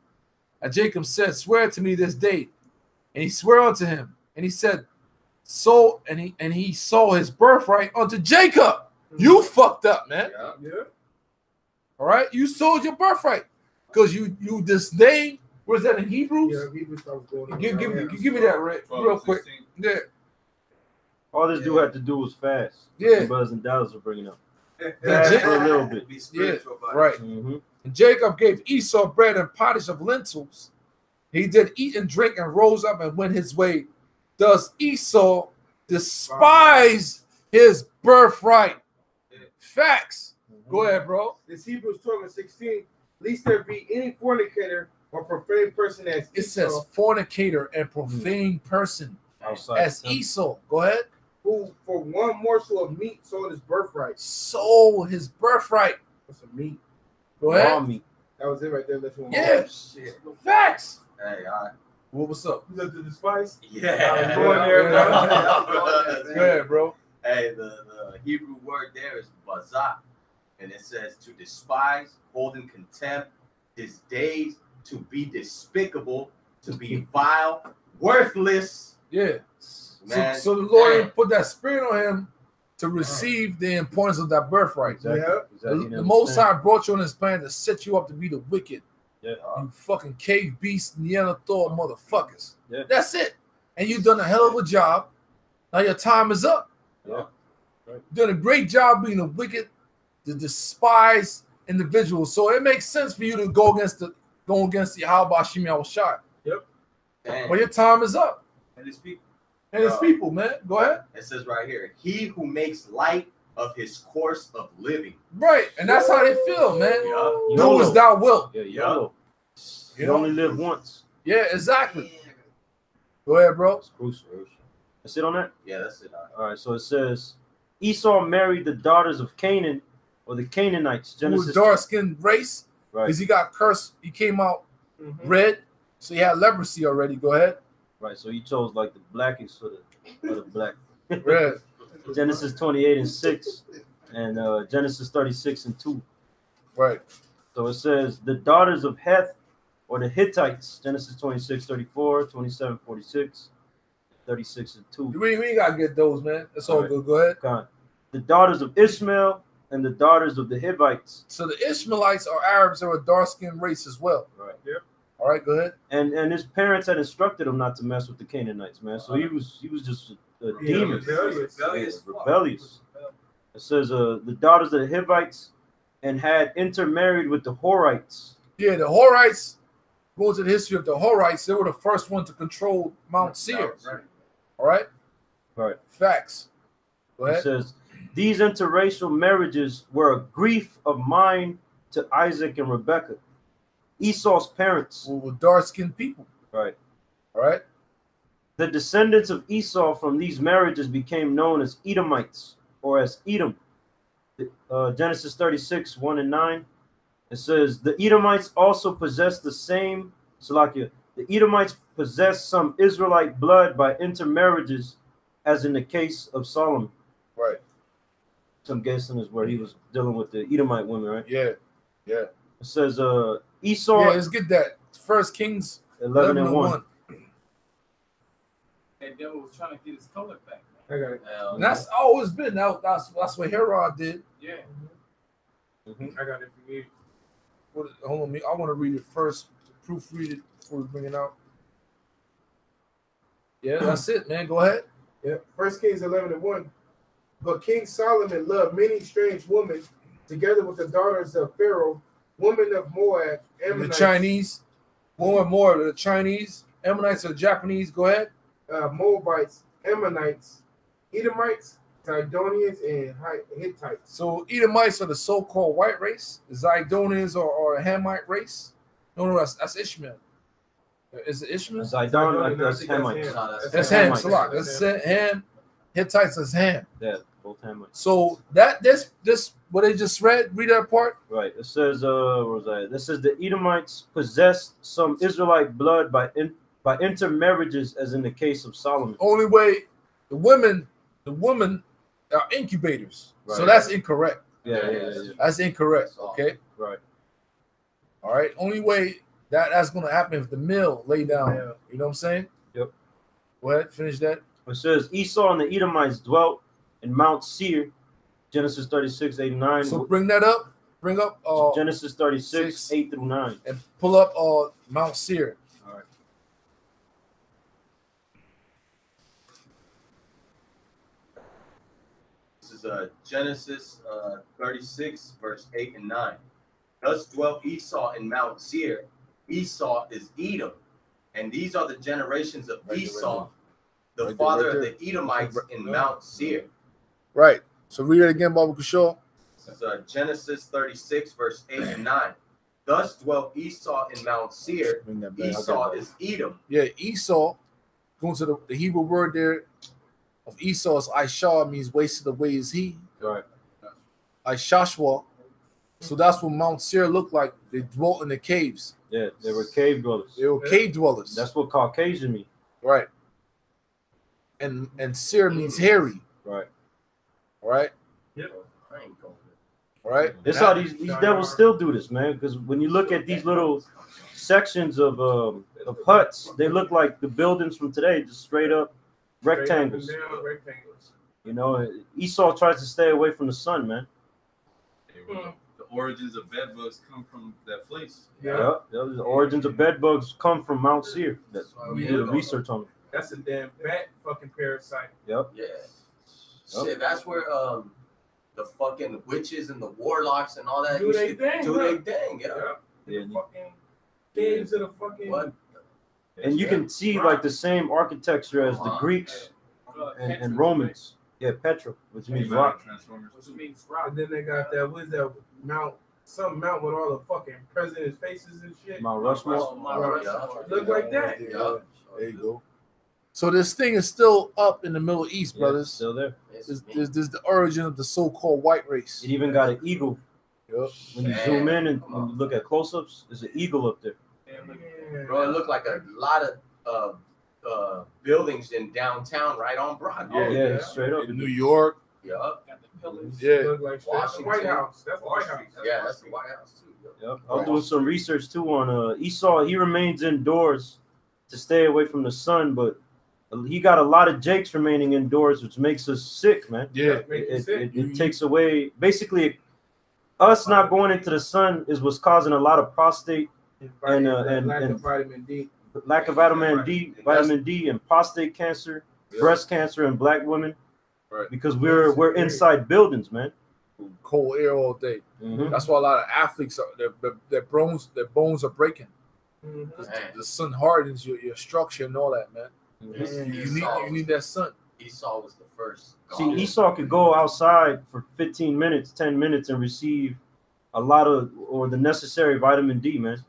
And Jacob said, swear to me this day. And he swore unto him. And he said, so, and he sold his birthright unto Jacob. You fucked up, man. Yeah. All right. You sold your birthright. Because you disdain. Where's that in Hebrews? Yeah, Hebrews starts going on. Give me that real quick. Yeah. All this dude had to do was fast. Yeah. Brothers and dollars are bringing up. Yeah. Fast for a little bit. Be spiritual about it. Right. Mm-hmm. And Jacob gave Esau bread and pottage of lentils. He did eat and drink and rose up and went his way. Thus Esau despised his birthright. Facts. Go ahead, bro. This Hebrews 12:16. Least there be any fornicator or profane person as It says Esau, fornicator and profane person Outside as the temple. Esau. Go ahead. who for one morsel of meat sold his birthright. Sold his birthright. That's some meat. Go Raw ahead. meat. That was it right there. That's one. Yeah. Shit. Facts. Hey, all right. Well, what's up? You looked at the spice. Yeah. Going there, Go ahead, bro. Hey, the Hebrew word there is bazak, and it says to despise, hold in contempt, his days, to be despicable, to be vile, worthless. Yeah. Man, So the Lord man. put that spirit on him to receive the importance of that birthright. Exactly. Yeah. Exactly. The Most High brought you on this planet to set you up to be the wicked. Yeah. You fucking cave beast, Neanderthal motherfuckers. Yeah. That's it. And you've done a hell of a job. Now your time is up. Yeah. You've done a great job being a wicked, the despised individual. So it makes sense for you to go against the Yahawashi. Damn. But your time is up. And his people. And it's people, man. Go ahead. It says right here, he who makes light of his course of living. Right. And that's how they feel, man. Yeah. Do as thou wilt. Yeah. YOLO. You You know? only live once. Yeah, exactly. Go ahead, bro. It's crucial. That's it on that? Yeah, that's it. All right. So it says Esau married the daughters of Canaan or the Canaanites. Who was Genesis. dark-skinned race. Right. Because he got cursed. He came out Mm-hmm. red. So he had leprosy already. Go ahead. Right. So he chose like the blackest for the black. Red. Genesis 28:6 and Genesis 36:2. Right. So it says the daughters of Heth or the Hittites. Genesis 26:34, 27:46, 36:2. We ain't got to get those, man. That's all All right. good. Go ahead. God. The daughters of Ishmael and the daughters of the Hivites. So the Ishmaelites are Arabs. They're a dark-skinned race as well. Right. All right, go ahead. And his parents had instructed him not to mess with the Canaanites, man. So he was just a demon. Rebellious. It says the daughters of the Hivites and had intermarried with the Horites. Yeah, the Horites, going to the history of the Horites, they were the first one to control Mount Seir. Right. All right? Right. Facts. Go It ahead. says these interracial marriages were a grief of mine to Isaac and Rebekah, Esau's parents. With dark-skinned people. Right. All right? The descendants of Esau from these marriages became known as Edomites or as Edom. Genesis 36:1-9. It says the Edomites also possessed the same Salakia. The Edomites possessed some Israelite blood by intermarriages, as in the case of Solomon. Right. So I'm guessing is where he was dealing with the Edomite women, right? Yeah. Yeah. It says Esau Yeah, let's get that. First Kings 11:1. That devil was trying to get his color back. I got it. And that's always been. That's what Herod did. Yeah. Mhm. I got it for you. Hold on, I want to read it first, proofread it before we bring it out. Yeah, that's it, man. Go ahead. Yeah. 1 Kings 11:1. But King Solomon loved many strange women, together with the daughters of Pharaoh, women of Moab, The Ammonites, Chinese, more. The Chinese, Ammonites, or Japanese. Go ahead. Moabites, Ammonites, Edomites, Zidonians, and Hittites. So Edomites are the so-called white race. The Zidonians are a Hamite race. No, that's Ishmael. Is it Ishmael? Zidon, I that's think that's Hamites. Ham. That's Ham. Hamites. Salak. That's Ham. Hittites is Ham. Yeah. both Hamites. So this what they just read, read that part. Right. It says, where was I? This says the Edomites possessed some Israelite blood by intermarriages, as in the case of Solomon. Only way the women are incubators. Right. So that's incorrect. Yeah. That's incorrect. Okay. Right. All right. Only way that's gonna happen if the male lay down. Yeah. You know what I'm saying? Yep. Go ahead, finish that. It says Esau and the Edomites dwelt in Mount Seir, Genesis 36, 8 and 9. So bring that up. Bring up Genesis 36, 8 through 9. and pull up Mount Seir. All right. This is Genesis 36, verse 8 and 9. Thus dwelt Esau in Mount Seir. Esau is Edom. And these are the generations of Esau, the father of the Edomites in Mount Seir. Right. So read it again, Baba Kushal. This is Genesis 36, verse 8 and 9. Thus dwelt Esau in Mount Seir. Bring that back. Esau is Edom. Yeah, Esau, going to the Hebrew word there of Esau is Aishah, means wasted away is he. Right. Aishashwa. So that's what Mount Seir looked like. They dwelt in the caves. Yeah, they were cave dwellers. They were cave dwellers. That's what Caucasian means. Right. And Seir means hairy. Right. Right. Right. That's how these devils still do this, man. Because when you look at these little sections of huts, they look like the buildings from today, just straight up rectangles. You know, Esau tries to stay away from the sun, man. The origins of bed bugs come from that place. Yeah. The origins of bed bugs come from Mount Seir. We did research on it. That's a damn bat fucking parasite. Yep. Yeah. Shit, that's where the fucking witches and the warlocks and all that Do they thing, do huh? they thing, yeah. Yeah. The fucking caves of the fucking. What? And you can see like the same architecture as the Greeks and Romans. Yeah, Petra, which means rock. Which means rock. And then they got that. What is that mount? Some mount with all the fucking presidents' faces and shit. Mount Rushmore. Look like that. Yeah. There you go. So this thing is still up in the Middle East, Yeah, brothers. still there. This is the origin of the so-called white race. It even got an eagle. Yep. When you zoom in and when you look at close-ups, there's an eagle up there. Bro, it looked like a lot of buildings in downtown right on Broadway. Yeah, straight up. In New York. Yup. Yeah. Look like shit. That's the White House. That's the White House. Yeah, that's the White House too. Yep. I was doing some research too on Esau. He remains indoors to stay away from the sun, but he got a lot of jakes remaining indoors, which makes us sick, man. Yeah. It takes away basically us not going into the sun is what's causing a lot of prostate and lack of vitamin D. Lack of vitamin D, and prostate cancer, breast cancer in black women. Right. Because we're inside buildings, man. Cold air all day. Mhm. That's why a lot of athletes their bones are breaking. Mm-hmm. The sun hardens your structure and all that, man. Mhm. You need that sun. Esau was the first. See, Esau could go outside for 15 minutes, 10 minutes, and receive a lot of or the necessary vitamin D, man,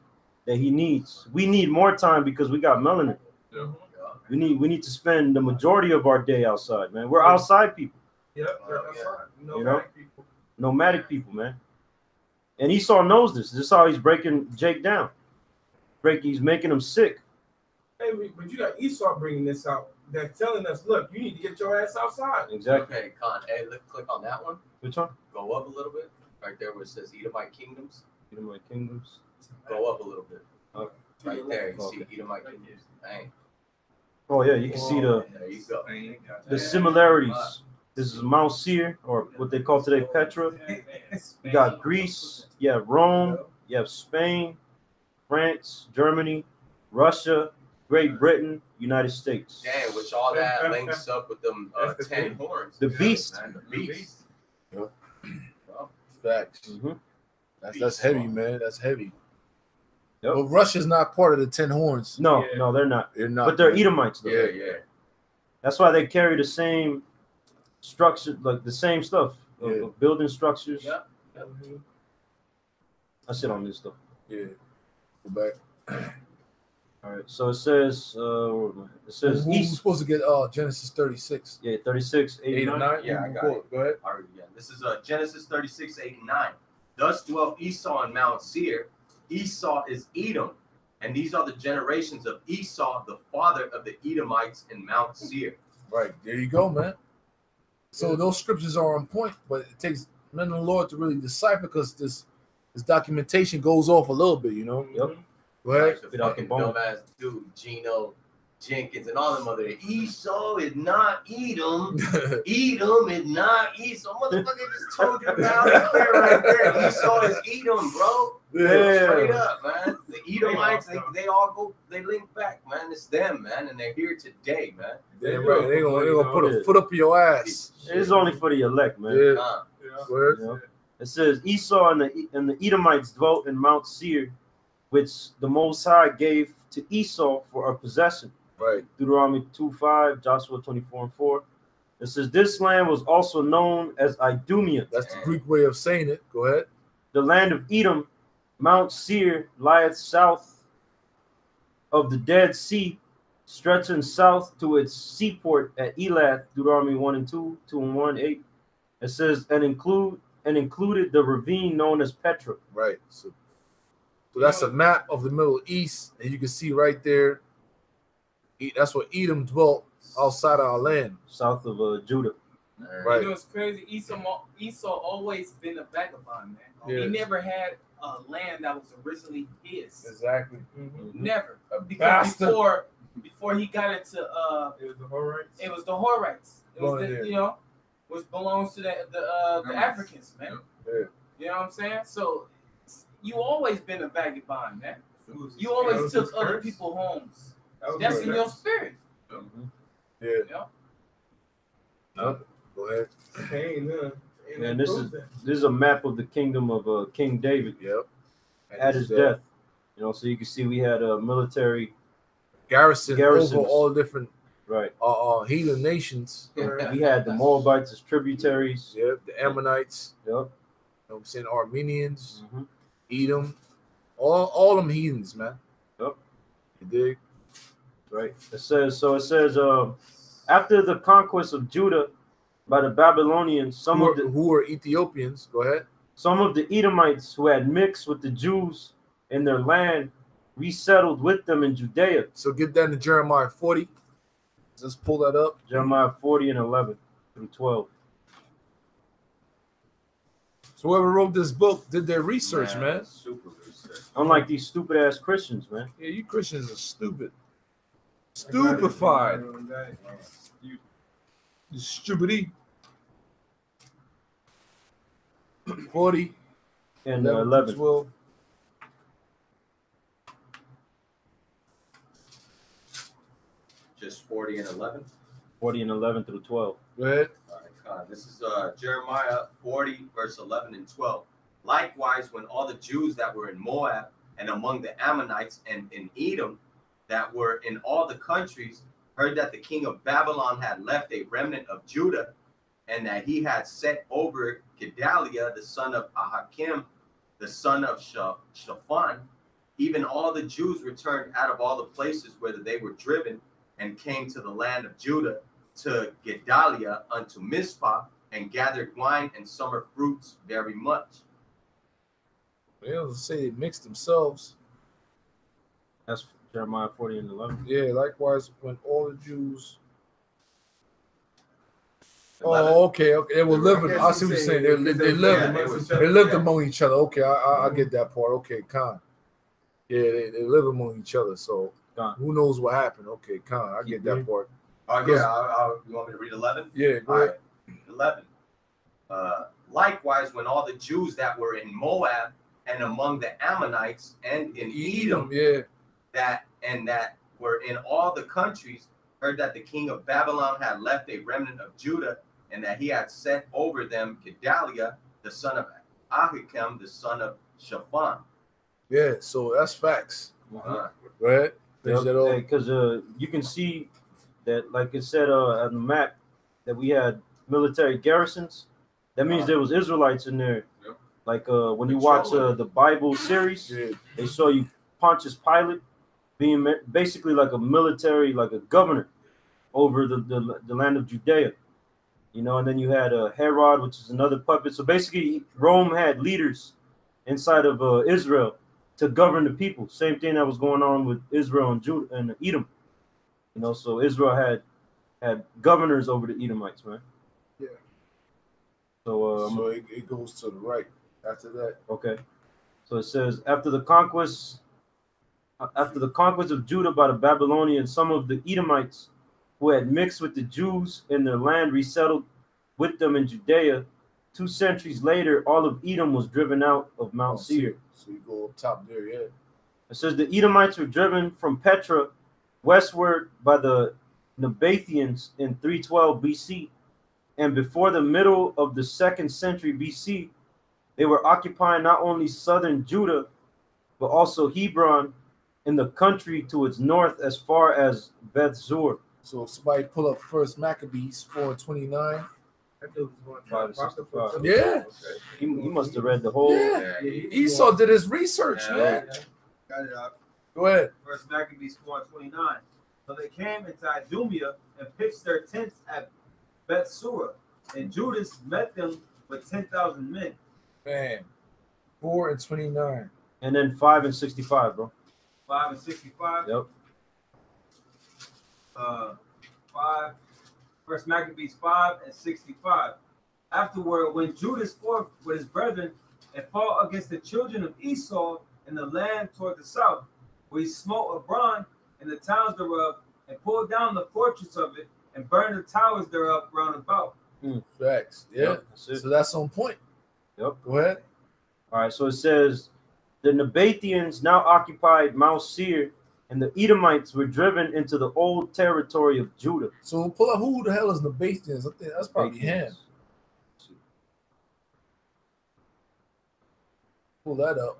that he needs. We need more time because we got melanin. Yeah. We need to spend the majority of our day outside, man. We're outside people, Yep. That's right. You know? Nomadic people, man. And Esau knows this. This is how he's breaking Jake down. He's making him sick. Hey, but you got Esau bringing this out. They're telling us, look, you need to get your ass outside. Exactly. Okay, Con. Hey, click on that one. Which one? Go up a little bit. Right there where it says Edomite Kingdoms. Edomite Kingdoms. Go up a little bit. Okay. Right there. You Okay. see Edomite Kingdoms. Bang. Oh yeah, you can see There you go. the similarities. This is Mount Seir, or what they call today Petra. You got Greece, you have Rome, you have Spain, France, Germany, Russia, Great Britain, United States. Damn, which all that links up with them That's the 10 thing. horns. The beast. Man, the beast. Facts. Mhm. That's heavy, man. That's heavy. Yep. But Russia's not part of the 10 horns. No, Yeah. no, they're not. They're not. But they're Edomites, though. Yeah, yeah. That's why they carry the same structure, like the same stuff, of building structures. Yeah. I sit on this stuff. Yeah. Go back. All right. So it says We're supposed to get Genesis 36. Yeah, 36, 8, 8 and and 9. 9. Yeah, I got it. Go ahead. All right, yeah. This is Genesis 36, 8 and 9. Thus dwelt Esau in Mount Seir. Esau is Edom. And these are the generations of Esau, the father of the Edomites in Mount Seir. Right. There you go, man. So those scriptures are on point, but it takes men of the Lord to really decipher because this documentation goes off a little bit, you know? Yep. Go ahead. Like the fucking dumbass dude, Gino Jenkins, and all them other Esau is not Edom. Edom is not Esau. Motherfucker just told you about it clear right there. Esau is Edom, bro. Yeah. Straight up, man. The Edomites, they all go, they link back, man. It's them, man, and they're here today, man. Damn right. They gonna put a foot up your ass. It's only for the elect, man. Yeah. You know? It says Esau and the Edomites dwelt in Mount Seir, which the Most High gave to Esau for a possession. Right. Deuteronomy 2:5, Joshua 24:4. It says this land was also known as Idumea. That's the Greek way of saying it. Go ahead. The land of Edom, Mount Seir, lieth south of the Dead Sea, stretching south to its seaport at Elath. Deuteronomy 1 and 2, 2 and 1, 8. It says and included the ravine known as Petra. Right. So that's a map of the Middle East, and you can see right there. That's where Edom dwelt outside our land, south of Judah. Right. You know what's crazy? Esau always been a vagabond, man. Yes. He never had a land that was originally his. Exactly. Never. Because before he got into It was the Horites. it was the Horites. It was There. you know, which belongs to the Africans, man. Yeah. You know what I'm saying? So you always been a vagabond, man. You always took other people's homes. That's in your spirit. Yeah. You know? Go ahead. Pain, huh? And this is a map of the kingdom of King David. Yep. At his death. You know, so you can see we had a military garrison garrisons over all different right heathen nations. We had the Moabites as tributaries. Yep. The Ammonites. Yep. You know what I'm saying? Armenians. Edom. All them heathens, man. Yep. You dig? Right. It says after the conquest of Judah by the Babylonians, who were Ethiopians. Go ahead. Some of the Edomites who had mixed with the Jews in their land resettled with them in Judea. So get that in Jeremiah 40. Let's pull that up. Jeremiah 40 and 11 through 12. So whoever wrote this book did their research, man. Super research. Unlike these stupid ass Christians, man. Yeah, you Christians are stupid. Stupefied. You stupidity. 40 and 11. 12. Just 40 and 11. 40 and 11 through 12. Go ahead. All right, this is Jeremiah 40, verse 11 and 12. Likewise, when all the Jews that were in Moab and among the Ammonites and in Edom that were in all the countries heard that the king of Babylon had left a remnant of Judah and that he had set over Gedaliah, the son of Ahikam, the son of Shaphan, even all the Jews returned out of all the places where they were driven and came to the land of Judah, to Gedaliah unto Mizpah, and gathered wine and summer fruits very much. They don't say they mixed themselves. That's Jeremiah 40 and 11. Yeah, likewise, when all the Jews. 11. Oh, okay. They were living. I see what you're saying. They lived among each other. Okay, I get that part. Okay, Khan. Yeah, they live among each other. So who knows what happened? Okay, Khan, I get that part. Oh, yeah. You want me to read 11? Yeah, go ahead. 11. Likewise, when all the Jews that were in Moab and among the Ammonites and in Edom, that were in all the countries, heard that the king of Babylon had left a remnant of Judah, and that he had set over them Gedaliah, the son of Ahikam, the son of Shaphan. Yeah, so that's facts. Go ahead. Because you can see that, like it said on the map, that we had military garrisons. That means there was Israelites in there. Yep. Like when you watch the Bible series, they show you Pontius Pilate being basically like a military, like a governor over the land of Judea. You know, and then you had Herod, which is another puppet. So basically, Rome had leaders inside of Israel to govern the people. Same thing that was going on with Israel and Judah and Edom. You know, so Israel had governors over the Edomites, man. Yeah. So so it goes to the right after that. Okay. So it says after the conquest of Judah by the Babylonians, some of the Edomites who had mixed with the Jews in their land resettled with them in Judea. 2 centuries later, all of Edom was driven out of Mount Seir. So you go up top there, yeah. It says the Edomites were driven from Petra westward by the Nabathians in 312 BC, and before the middle of the 2nd century BC, they were occupying not only southern Judah, but also Hebron in the country to its north as far as Beth Zur. So somebody pull up First Maccabees 4:29. That dude was going 565. Yeah. He must have read the whole. Yeah. Esau did his research, man. Got it up. Go ahead. First Maccabees 4:29. So they came into Idumea and pitched their tents at Beth Sur, and Judas met them with 10,000 men. Man, 4 and 29. And then 5 and 65, bro. 5 and 65. Yep. 5. First Maccabees 5 and 65. Afterward, when Judas fought with his brethren and fought against the children of Esau in the land toward the south, where he smote Hebron and the towns thereof, and pulled down the fortress of it, and burned the towers thereof round about. Facts. Yeah. Yep, So that's on point. Yep. Go ahead. All right. So it says the Nabathians now occupied Mount Seir, and the Edomites were driven into the old territory of Judah. So we'll pull up who the hell is Nabathians? I think that's probably him. Pull that up.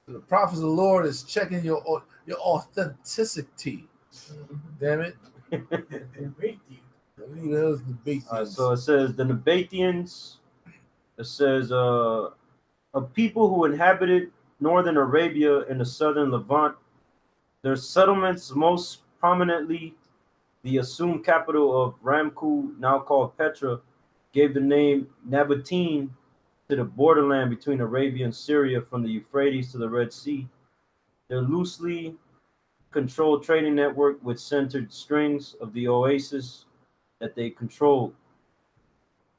The prophets of the Lord is checking your authenticity. Damn it. Who the hell is Nabathians? So it says the Nabathians. It says a people who inhabited northern Arabia and the southern Levant. Their settlements, most prominently the assumed capital of Ramku, now called Petra, gave the name Nabatene to the borderland between Arabia and Syria from the Euphrates to the Red Sea. Their loosely controlled trading network with centered strings of the oasis that they controlled,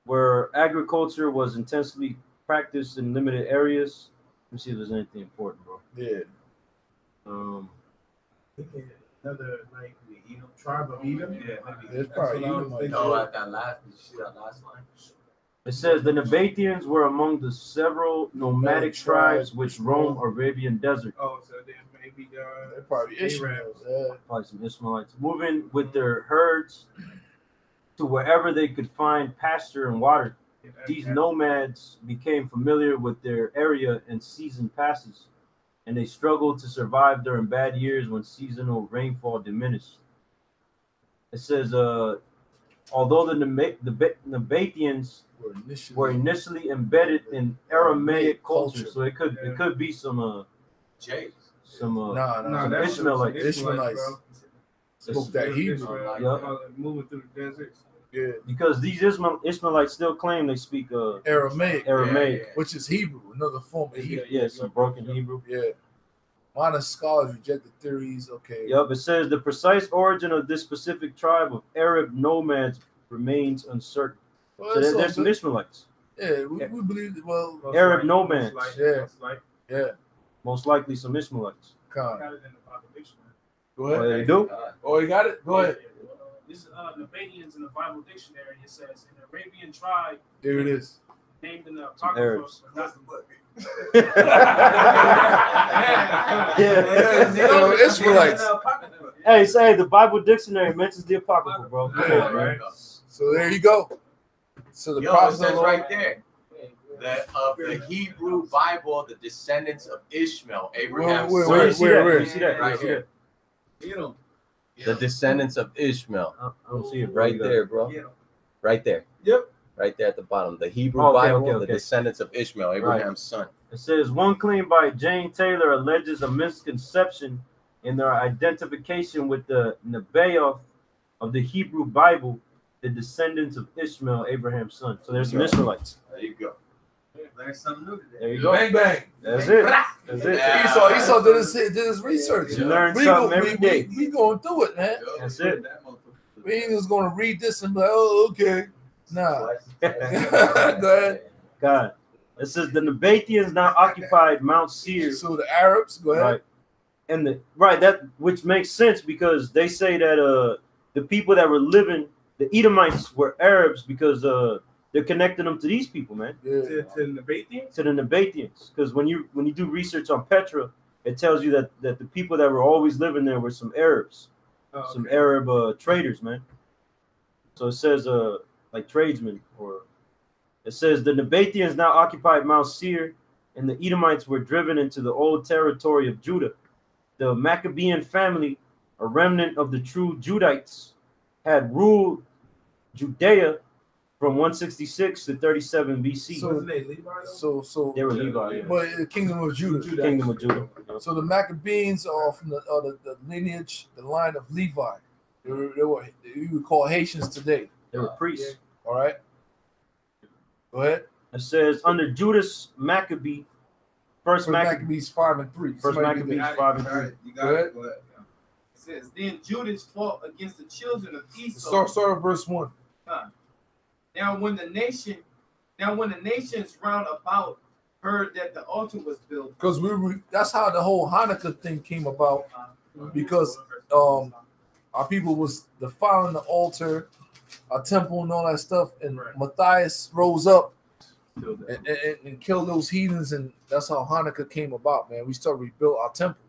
where agriculture was intensely practiced in limited areas. Let me see if there's anything important, bro. Yeah. Another like the Edom tribe of Edom. Yeah, It's probably Edom. At that last, did you see that last line? It says the Nabathians were among the several nomadic tribes which roam Arabian desert. Oh, so then maybe They're probably Ishmaels. Probably some Ishmaelites moving with their herds to wherever they could find pasture and water. These nomads became familiar with their area and season passes, and they struggled to survive during bad years when seasonal rainfall diminished. It says, although the Nabathians were initially embedded in Aramaic culture, so it could be some Ishmaelites. Ishmaelites spoke that Hebrew. Moving through the deserts. Yeah. Because these Ishmaelites still claim they speak Aramaic, which is Hebrew, another form of Hebrew. Yeah, some broken Hebrew. Yeah. Modern scholars reject the theories. Okay. Yep. It says the precise origin of this specific tribe of Arab nomads remains uncertain. Well, so there's some Ishmaelites. Yeah, we believe that. Well, Arab nomads. Yeah. Most likely some Ishmaelites. Go Oh, ahead. they do? Oh, you got it? Go ahead. This is Nabathians in the Bible dictionary. It says an Arabian tribe. There it is. Named in the Apocrypha. Not the book. Israelites. Hey, say the Bible dictionary mentions the Apocrypha, bro. Yeah, right. So there you go. So the prophet says right there that of the Hebrew Bible, the descendants of Ishmael, Abraham. Where you see that? Right here. The descendants of Ishmael. I don't see it right there, bro. Right there. Yep. right there at the bottom. The Hebrew Okay, Bible, okay. the descendants of Ishmael, Abraham's son. It says one claim by Jane Taylor alleges a misconception in their identification with the Nebaioth of the Hebrew Bible, the descendants of Ishmael, Abraham's son. So there's some Israelites. There you go. Learn something new today. There you go. Bang bang. That's it. That's it. Yeah. Esau did his research. You learn something every day. We going through it, man. That's it. We ain't just gonna read this and be like, oh, okay. Nah. Go ahead. God. It says the Nabateans now occupied Mount Seir. So the Arabs, go ahead. Right. And that which makes sense because they say that the people that were living, the Edomites were Arabs because they're connecting them to these people, man. Yeah. To the Nabateans? To the Nabateans. Because when you do research on Petra, it tells you that the people that were always living there were some Arabs. Oh, Some Arab traders, man. So it says like tradesmen, or it says the Nabateans now occupied Mount Seir, and the Edomites were driven into the old territory of Judah. The Maccabean family, a remnant of the true Judites, had ruled Judea from 166 to 37 BC. Wasn't they Levi, though? So They were Levi, yeah. but the kingdom of Judah. Kingdom of Judah. So the Maccabees are from the lineage, the line of Levi. They were you would call Haitians today. They were priests. All right. Go ahead. It says under Judas Maccabee, first Maccabees 5 and 3. First Somebody Maccabees get 5 and 3. You got it. Go ahead. It says, then Judas fought against the children of Esau. Start verse 1. Now when the nations round about heard that the altar was built, Because that's how the whole Hanukkah thing came about. Because our people was defiling the altar, our temple, and all that stuff. And Matthias rose up and killed those heathens, and that's how Hanukkah came about, man. We started rebuild our temple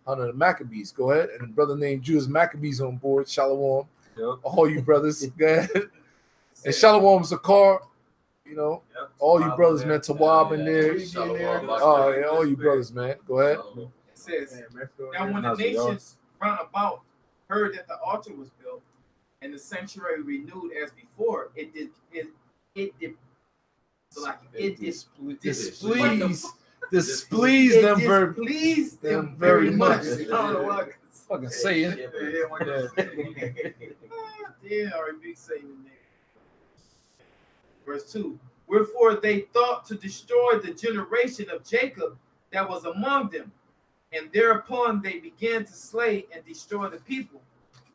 under the Maccabees. Go ahead. And a brother named Judas Maccabees on board. Shalom. Yep. All you brothers. Go ahead. And Shalom Zakar. You know, all you brothers, man. Tawab in there. Oh, yeah, all you brothers, man. Go ahead. it says, now when the nations round about heard that the altar was built and the sanctuary renewed as before, it displeased them very much. I don't know why. Fucking say it. Yeah, or big saying the name. Verse 2. Wherefore they thought to destroy the generation of Jacob that was among them, and thereupon they began to slay and destroy the people.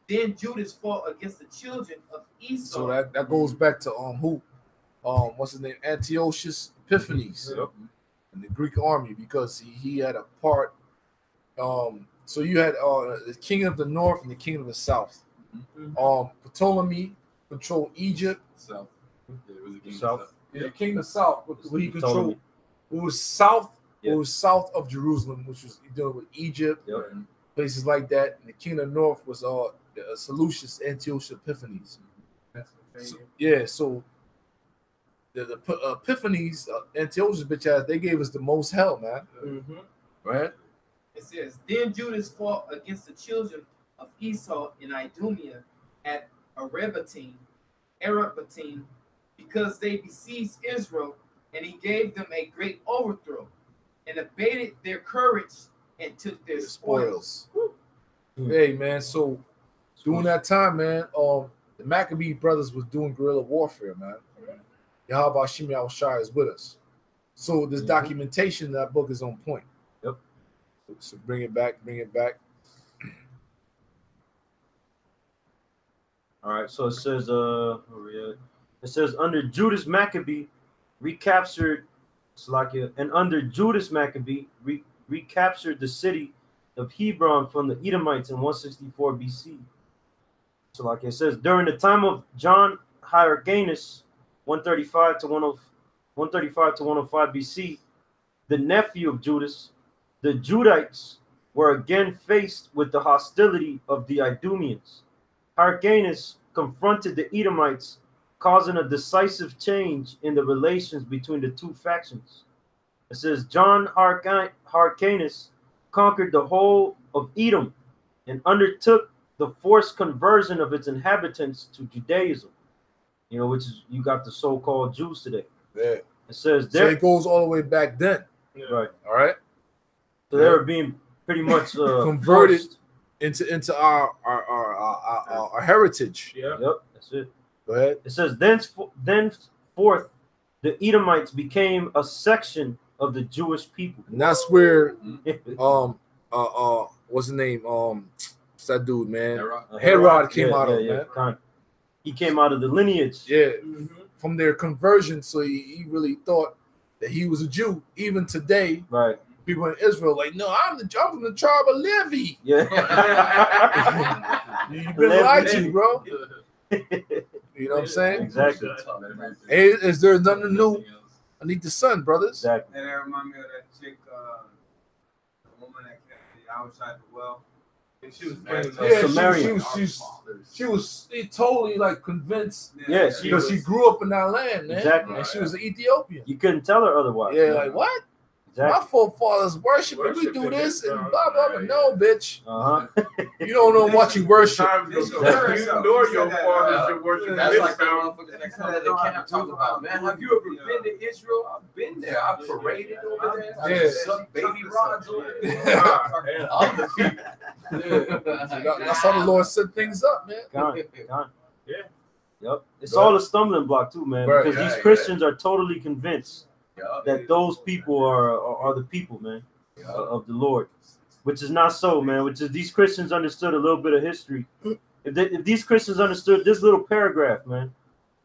Then Judas fought against the children of Esau. So that goes back to who? What's his name? Antiochus Epiphanes in the Greek army, because he had a part. So you had the king of the north and the king of the south. Ptolemy controlled Egypt. South. South. The king of the south, what he controlled. It was south. It was south of Jerusalem, which was dealing with Egypt, places like that. And the king of the north was Seleucus Antiochus Epiphanes. So the Epiphanes, Antiochus bitch ass, they gave us the most hell, man. Right? It says, then Judas fought against the children of Esau in Idumea at Arabatine, because they besieged Israel, and he gave them a great overthrow, and abated their courage and took their spoils. Hey, man, so during that time, man, the Maccabee brothers was doing guerrilla warfare, man. Yahawashi Yahawashi is with us. So this documentation in that book is on point. Yep. So bring it back. All right, so it says, where we at? It says under Judas Maccabee recaptured Slovakia, and under Judas Maccabee recaptured the city of Hebron from the Edomites in 164 BC. Slovakia. It says during the time of John Hyrcanus, 135 to 105 BC, the nephew of Judas, the Judites were again faced with the hostility of the Idumeans. Hyrcanus confronted the Edomites, causing a decisive change in the relations between the two factions. It says John Hyrcanus conquered the whole of Edom and undertook the forced conversion of its inhabitants to Judaism. You know, which is you got the so-called Jews today. Yeah. It says So there, it goes all the way back then. right? All right. So they were being pretty much converted forced. into our heritage. Yeah. Yep, that's it. Go ahead. It says thenceforth the Edomites became a section of the Jewish people. And that's where what's the name? What's that dude, man? Herod came out of, man. He came out of the lineage. Yeah. From their conversion. So he really thought that he was a Jew. Even today, right? People in Israel like, no, I'm from the tribe of Levi. Yeah. You've been lied to, bro. You know what I'm saying? Exactly. Hey, is there nothing new underneath the sun, brothers? Exactly. And that remind me of that chick, the woman that came to outside the well. And she was Samaritan. She was totally like convinced. Yeah, because she grew up in that land, man. Exactly. And she was an Ethiopian. You couldn't tell her otherwise. Yeah, like what? Exactly. My forefathers worship and we do this and blah blah blah. No, bitch. You don't know what you worship. You ignore your fathers, you worship. That's like the motherfuckers that come to the camp talk about, man, have you ever been to Israel? I've been there. I paraded over there. I sucked baby rods over there. I'm the people. That's how the Lord set things up, man. Gone. Yeah. Yep. It's all a stumbling block too, man. Right. Because these Christians are totally convinced that those people are the people, man, of the Lord, which is not so, man. Which is these Christians understood a little bit of history. If these Christians understood this little paragraph, man,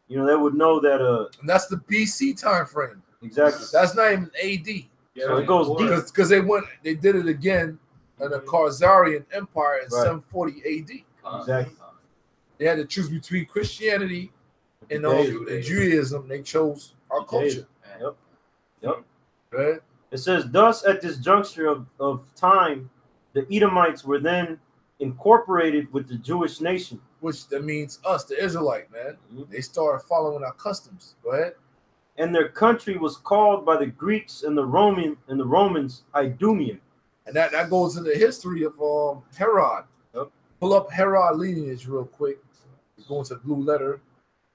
you know, they would know that. And that's the BC time frame. Exactly. That's not even AD. Yeah, so it goes deep because they did it again in the Khazarian Empire in 740 AD. Exactly. They had to choose between Christianity and Judaism. They chose our culture. Yep. Right. It says, thus at this juncture of time, the Edomites were then incorporated with the Jewish nation. Which that means us, the Israelite, man. They started following our customs. Go ahead. And their country was called by the Greeks and the Romans Idumea. And that goes into the history of Herod. Yep. Pull up Herod lineage real quick. Going to the blue letter.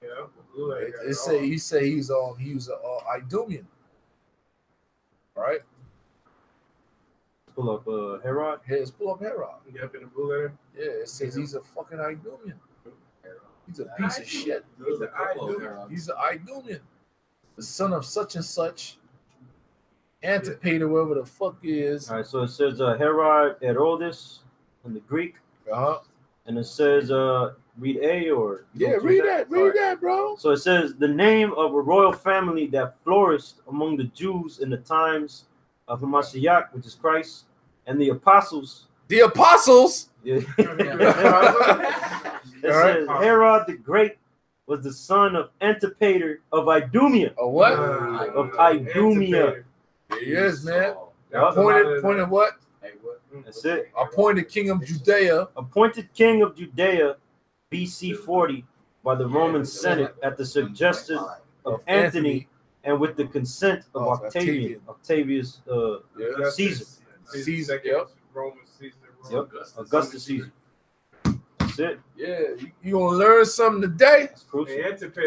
Yeah, blue letter. He was Idumean. Right. Pull up Herod. Yeah, let's pull up Herod. Yep, in the blue letter. Yeah, it says he's a fucking Idumean. He's a piece of shit. He's an Idumean. The son of such and such. Antipater, whatever the fuck he is. All right, so it says Herod Herodes in the Greek. And it says read A or read that, bro. So it says the name of a royal family that flourished among the Jews in the times of Mashiach, which is Christ, and the apostles. The apostles. Yeah. It says Herod the Great was the son of Antipater of Idumea. Of what? Of Idumea. He is, man. Appointed what? That's it. Appointed king of Judea. Appointed king of Judea, BC 40, by the Roman Senate at the suggestion of Anthony and with the consent of Octavius Caesar. Caesar, yep. Roman Caesar. Yep. Augustus Caesar. That's it. Yeah, you gonna learn something today.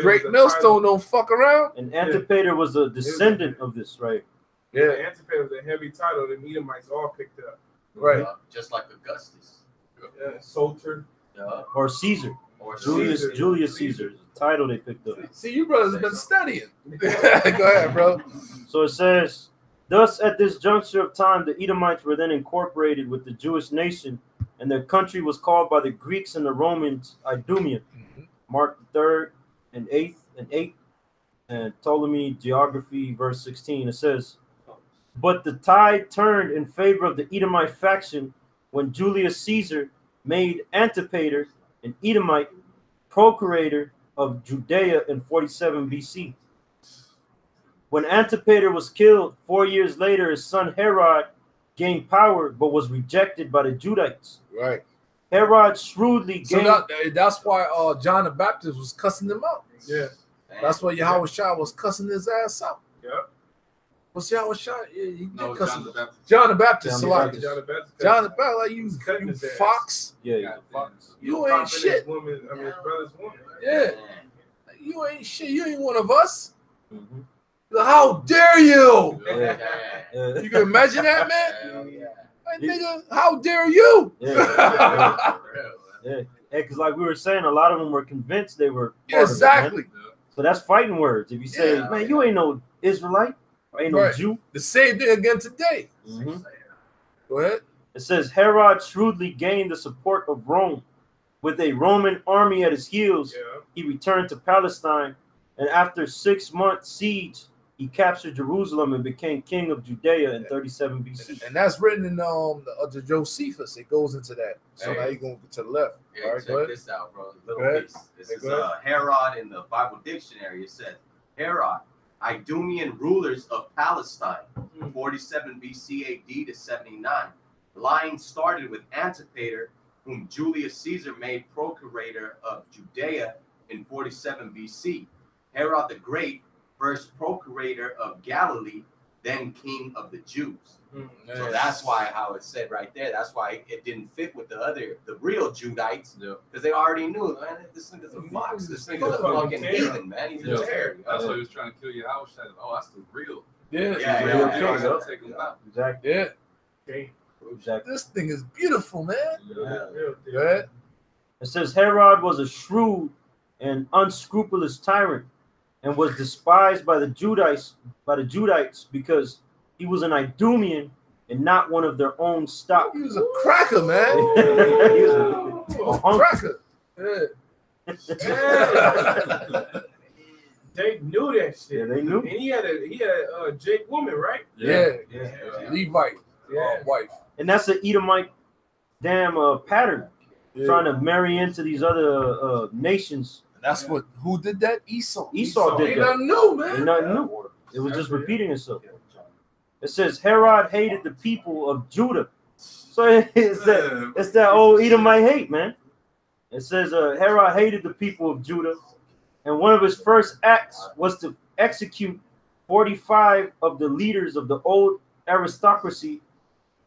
Great Millstone don't fuck around. And Antipater was a descendant of this, right? Yeah, Antipater was a heavy title that Edomites all picked up. Right. Just like Augustus. Yeah, Solter. Or Caesar. Or Julius Caesar. The title they picked up. See, you brothers have been studying. Go ahead, bro. So it says, thus at this juncture of time, the Edomites were then incorporated with the Jewish nation, and their country was called by the Greeks and the Romans Idumea. Mark 3rd and 8th and Ptolemy Geography, verse 16. It says, but the tide turned in favor of the Edomite faction when Julius Caesar made Antipater an Edomite procurator of Judea in 47 BC. When Antipater was killed, 4 years later, his son Herod gained power but was rejected by the Judites. Right. Herod shrewdly gained... So that's why John the Baptist was cussing them out. Yeah. That's why Yahawashi was cussing his ass out. Yep. What's Yahawashi? Yeah, he No, cussing. John the Baptist. John the Baptist, like you fox. Yeah, You ain't shit. Woman, I mean, his brother's woman. Yeah. you ain't shit. You ain't one of us. Mhm. How dare you? Yeah. You can imagine that, man? Yeah. Like, nigga, how dare you? Yeah, because like we were saying, a lot of them were convinced they were part Exactly. of it, man. So that's fighting words. If you say, Yeah. man, you ain't no Israelite, or ain't no Right. Jew. The same thing again today. Mhm. Go ahead. It says Herod shrewdly gained the support of Rome. With a Roman army at his heels, he returned to Palestine, and after 6 months siege, he captured Jerusalem and became king of Judea in 37 BC. And that's written in the Josephus. It goes into that. So now you're going to the left. Yeah, All right, go check ahead. this out, bro. Go Little ahead. piece. This Hey, is go ahead. Herod in the Bible dictionary. It says, Herod, Idumean rulers of Palestine, 47 BC AD to 79. Line started with Antipater, whom Julius Caesar made procurator of Judea in 47 BC. Herod the Great, first procurator of Galilee, then king of the Jews. So that's why how it's said right there. That's why it didn't fit with the real Judites, because they already knew, man, this nigga's a fox. This nigga's a fucking heathen, man. He's a terror. That's why he was trying to kill Yahawashi. Oh, that's the real. Yeah. Take him out. Exactly. Yeah. Exactly. This thing is beautiful, man. Yeah. Go ahead. It says Herod was a shrewd and unscrupulous tyrant, and was despised by the Judites because he was an Idumean and not one of their own stock. He was a cracker, man. He was a hunk. Cracker. They knew that shit. Yeah, they knew. And he had a Jake woman, right? Yeah. Yeah. Levite. Wife. And that's an Edomite damn pattern, trying to marry into these other nations. That's what. Who did that? Esau. Esau did Ain't that. nothing new, man. Ain't nothing new. It was just repeating itself. It says Herod hated the people of Judah. So it's that old Edomite hate, man. It says Herod hated the people of Judah, and one of his first acts was to execute 45 of the leaders of the old aristocracy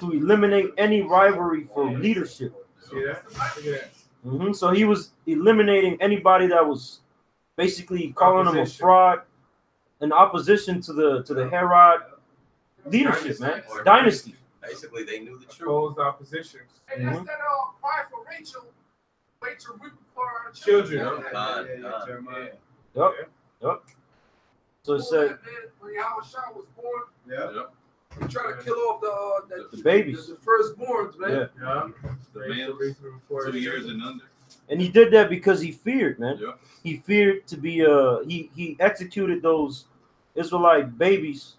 to eliminate any rivalry for leadership. See that? Look at that. So he was eliminating anybody that was basically calling him a fraud, in opposition to the Herod leadership, man. Dynasty. Basically, they knew the truth. Opposed opposition. And that's that cry for Rachel. Rachel weep for her Children. Yep. So it said when Yahawashi was born, Yeah. he tried to kill off the babies. the firstborns, man. Yeah. The males, 2 years and under. And he did that because he feared, man. Yep. He feared to be he executed those Israelite babies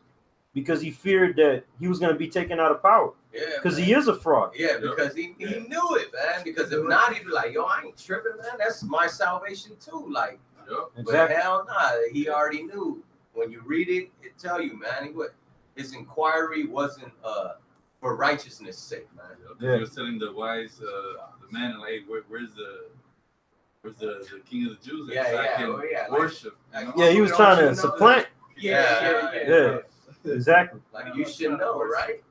because he feared that he was going to be taken out of power. Yeah, because he is a fraud. Yeah, because he knew it, man. Because if not, he'd be like, yo, I ain't tripping, man. That's my salvation too. Like, but hell nah, he already knew. When you read it, it tell you, man. His inquiry wasn't for righteousness' sake, man. He was telling the wise, the man, like, where's the king of the Jews? I can worship. Yeah, he was trying to supplant. Yeah. Exactly. Like, you should know, right?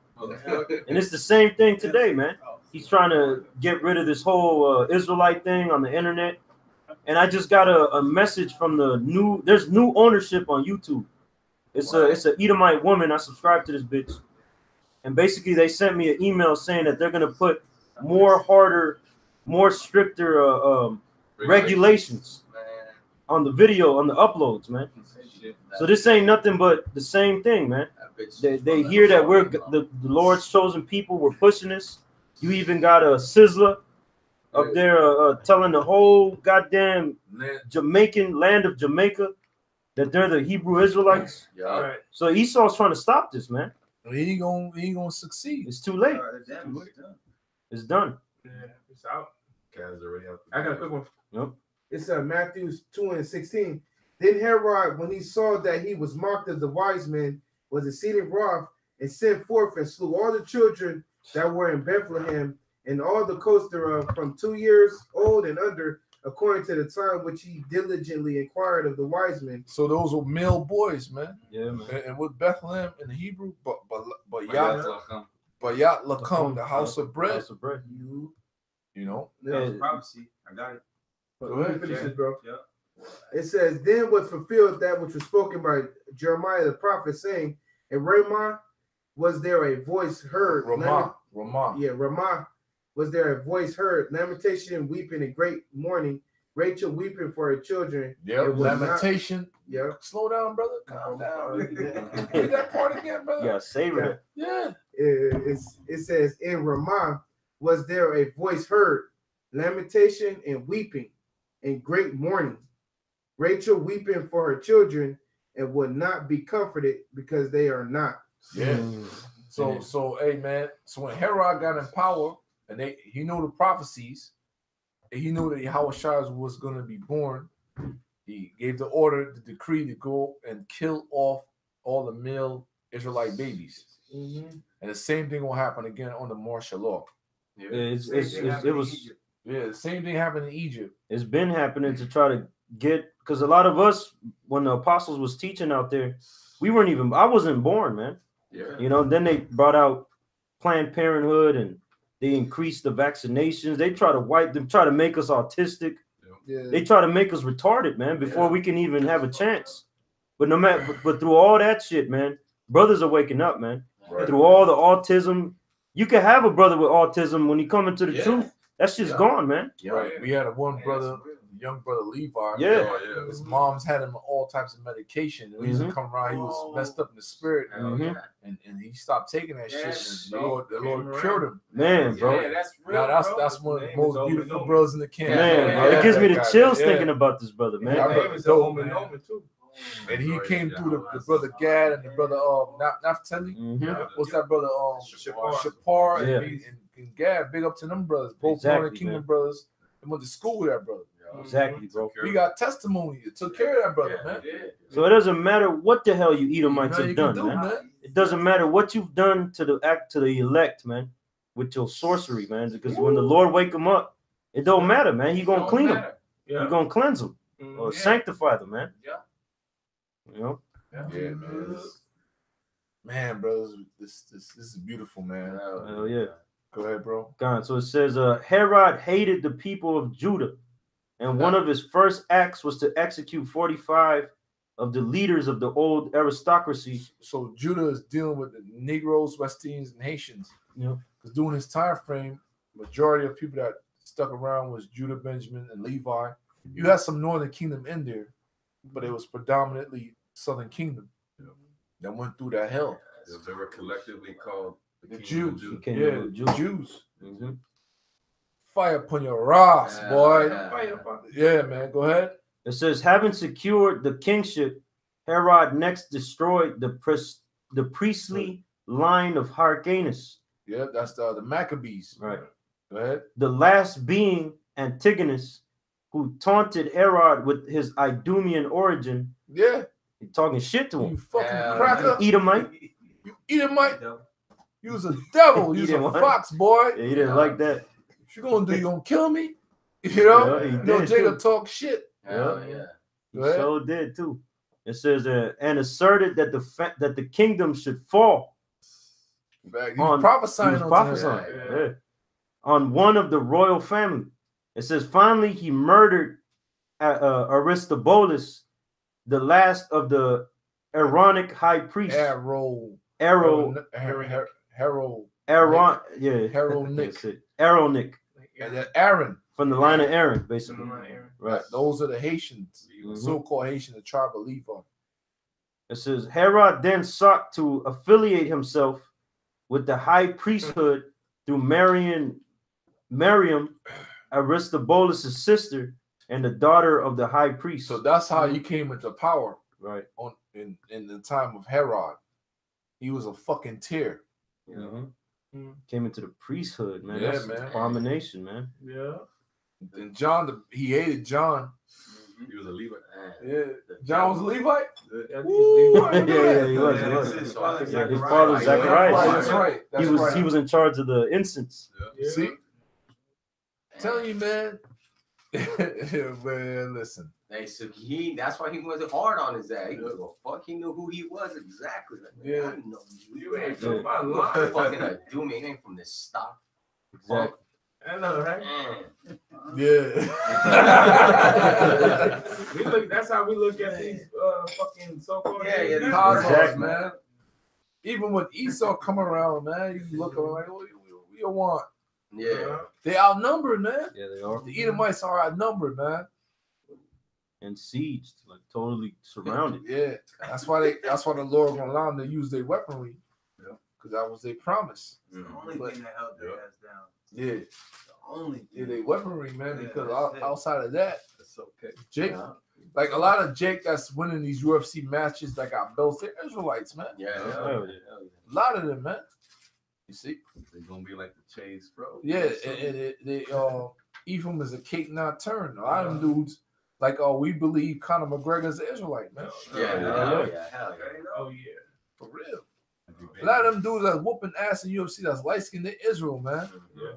And it's the same thing today, man. He's trying to get rid of this whole Israelite thing on the internet. And I just got a message from there's new ownership on YouTube. It's a Edomite woman. I subscribe to this bitch. And basically they sent me an email saying that they're gonna put more stricter regulations on the video, on the uploads, man. So this ain't nothing but the same thing, man. They hear that we're the Lord's chosen people. We're pushing this. You even got a Sizzler up there telling the whole goddamn Jamaican land of Jamaica that they're the Hebrew Israelites. Yeah. Right. So Esau's trying to stop this, man. He ain't gonna succeed. It's too late. It's done. Yeah, it's out. Guys already have I got a quick one. Yep. It's Matthew 2:16. Then Herod, when he saw that he was mocked of the wise men, was exceeding wroth, and sent forth and slew all the children that were in Bethlehem and all the coasts thereof from 2 years old and under, according to the time which he diligently inquired of the wise men. So those were male boys, man. Yeah, man. And with Bethlehem in the Hebrew, but Yat Lakum, the house of bread. House of bread. You know. Yeah, prophecy. I got it. Go ahead, finish this, bro. Yeah. It says, then was fulfilled that which was spoken by Jeremiah the prophet, saying, in Ramah was there a voice heard. Ramah. Yeah, Ramah was there a voice heard. Lamentation, weeping, and great mourning. Rachel weeping for her children. Yeah, lamentation. Yeah. Slow down, brother. Calm down. Read that part again, brother. Yeah, savor it. Yeah. It says, in Ramah was there a voice heard. Lamentation and weeping and great mourning. Rachel weeping for her children and would not be comforted because they are not. Yeah. So hey man, so when Herod got in power and he knew the prophecies, and he knew that Yahawashi was going to be born, he gave the order, the decree to go and kill off all the male Israelite babies. And the same thing will happen again on the martial law. Yeah, it was. Yeah, the same thing happened in Egypt. It's been happening to try to get, because a lot of us, when the apostles was teaching out there, I wasn't born, man. Yeah. You know, then they brought out Planned Parenthood and they increased the vaccinations. They try to make us autistic. Yeah. They try to make us retarded, man, before we can even have a chance. But no matter, but through all that shit, man, brothers are waking up, man. Right. Through all the autism, you can have a brother with autism when he come into the truth. That shit's gone, man. Right. We had one brother, young brother Levi. Yeah. His mom's had him all types of medication. When he used to come around, he was messed up in the spirit. And he stopped taking that shit. And the Lord cured him. Man, bro. Yeah, that's real. Now that's one of the most beautiful brothers in the camp. Man, bro. It gives me the chills thinking about this brother, man. And he came through the brother Gad and the brother Naphtali. What's that brother? Shapar and Gad. Big up to them brothers. Both Northern Kingdom brothers. They went to school with that brother. Exactly, bro. We got testimony. It took care of that brother, man. So it doesn't matter what the hell you Edomites have done, man. It doesn't matter what you've done to the elect, man, with your sorcery, man. Because when the Lord wake them up, it don't matter, man. He gonna clean them. He gonna cleanse them or sanctify them, man. You know? Yeah, man. Man, brothers, this is beautiful, man. Hell yeah. Go ahead, bro. God. So it says, Herod hated the people of Judah, and one of his first acts was to execute 45 of the leaders of the old aristocracy. So Judah is dealing with the Negroes, West Indians, and Haitians. Yeah. Because during this time frame, majority of people that stuck around was Judah, Benjamin, and Levi. You had some Northern Kingdom in there, but it was predominantly Southern Kingdom that went through that hell. They were collectively called the Jews. Jews. Fire upon your ass, boy. Yeah, man. Go ahead. It says, having secured the kingship, Herod next destroyed the priestly line of Hyrcanus. Yeah, that's the Maccabees. Right. Go ahead. The last being Antigonus, who taunted Herod with his Idumean origin. Yeah. He talking shit to him. You fucking cracker. Edomite. You Edomite. You was a devil. You was a fox, boy. Yeah, he didn't like that. What you gonna do? You gonna kill me? You know, Jacob talk shit. Yeah. He so did too. It says, and asserted that the kingdom should fall. He was prophesying. On one of the royal family. It says, finally, he murdered Aristobulus, the last of the Aaronic high priest. Aaronic. And Aaron. From the line of Aaron, basically. Right. Those are the Haitians, so-called Haitian, the tribe of Levi. It says, Herod then sought to affiliate himself with the high priesthood through Miriam, Aristobulus' sister, and the daughter of the high priest. So that's how he came into power, right? In the time of Herod, he was a fucking tear. Came into the priesthood, man. Yeah, that's man. Abomination, man. Yeah. And John, he hated John. He was a Levite. Yeah, John was a Levite. Yeah, he was. His father Zacharias. That's right. He was in charge of the incense. Yeah. See, telling you, man. Man, listen. Hey, so that's why he wasn't hard on his ass. He goes, well, fuck, he knew who he was exactly. Like, I know you ain't from my line. Fucking do me, he ain't from this stock. Exactly. I know, right? Yeah. That's how we look at these fucking so-called. Yeah, the cosmos, man. Even when Esau come around, man, you look around like, what you want? Yeah. They outnumbered, man. Yeah, they are. The Edomites are outnumbered, man. And sieged, like totally surrounded. Yeah, that's why the Lord gonna allow them to use their weaponry, because that was their promise. The only thing that held their ass down. Yeah, the only thing. Yeah, their weaponry, man. Yeah, Because that's outside of that, That's okay. Jake, like a lot of Jake that's winning these UFC matches that got belts, they're Israelites, man. Yeah. Hell yeah. A lot of them, man. You see? They're gonna be like the Chase, bro. Yeah, and Ephraim is a cake not turned. A lot of them dudes, like, we believe Conor McGregor's an Israelite, man. Hell yeah. Oh yeah, For real. A lot of them dudes that's whooping ass in UFC that's light skinned in Israel, man. yeah.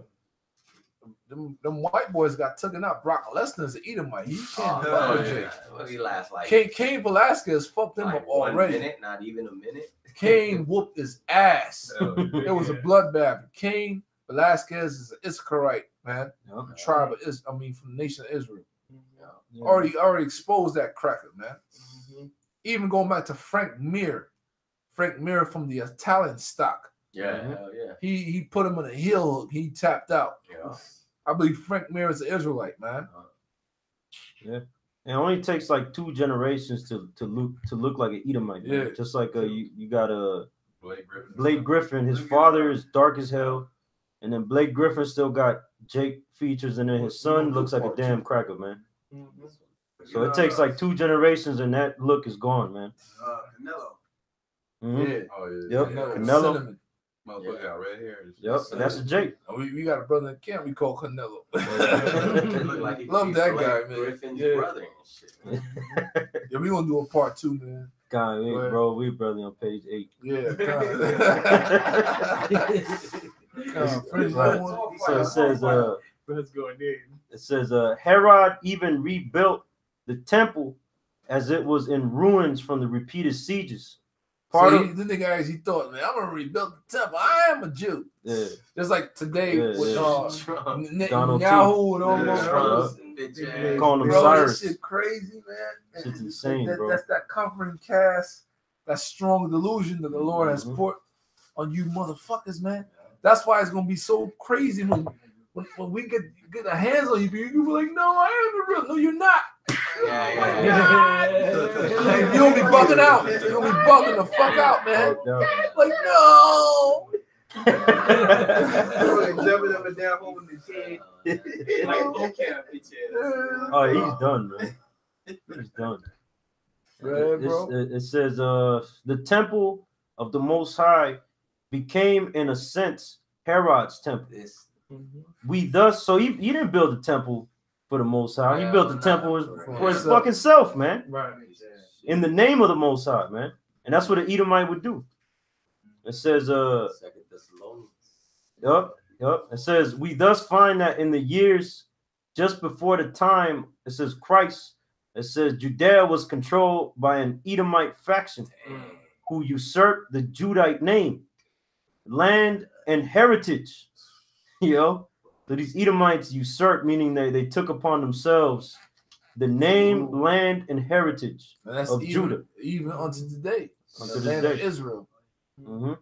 Them white boys got taken out. Brock Lesnar's an Edomite. He can't fuck with Jake. What he last like? Cain Velasquez fucked them Like up 1 already. minute, not even a minute. Cain whooped his ass. It was a bloodbath. Cain Velasquez is an Issacharite, man. Yeah. Tribe of from the nation of Israel. Yeah. Already exposed that cracker, man. Even going back to Frank Mir from the Italian stock. Yeah, hell yeah. He put him on a hill. He tapped out. Yeah. I believe Frank Mir is an Israelite, man. Yeah. It only takes like 2 generations to look like an Edomite. Man. Yeah. Just like you got Blake Griffin. His father is dark as hell, and then Blake Griffin still got Jake features, and then his son looks like a damn cracker, man. So it takes like 2 generations, and that look is gone, man. Canelo. Mhm. Yeah. Oh yeah. Yep. Canelo. Canelo. Motherfucker got red hair. Yep. And that's a Jake. We got a brother in camp we call Canelo. Look like he Love could be that Blake guy, man. Griffin's Yeah. brother and shit. Yeah, we gonna do a part 2, man. God, Right. bro, we barely on page 8. Yeah. Right. So it says, Let's go in. Herod even rebuilt the temple as it was in ruins from the repeated sieges. The nigga actually thought, man, I'm gonna rebuild the temple. I am a Jew. Yeah. Just like today with Donald Netanyahu and all those brothers. Calling them Bro, Cyrus. that shit crazy, man. Shit's insane, bro. That's that covering cast, that strong delusion that the Lord has put on you motherfuckers, man. That's why it's gonna be so crazy when we get our hands on you, you be like, no, I am the real. No, you're not. You gonna be bugging out. You're gonna be bugging the fuck out, man. Like, no. Jumping up and down, holding his head. Oh, he's done, man. He's done. Right, bro. It says, the temple of the Most High became, in a sense, Herod's temple. We thus, so he didn't build the temple for the Most High. He built the temple for his fucking self, man. Right. In the name of the Most High, man. And that's what an Edomite would do. It says, Yup. It says, we thus find that in the years just before the time, it says Christ, it says Judea was controlled by an Edomite faction who usurped the Judite name, land, and heritage. So these Edomites usurped, meaning they took upon themselves the name, land, and heritage of Judah. Even unto today. Unto the this land day. of Israel. Mm-hmm.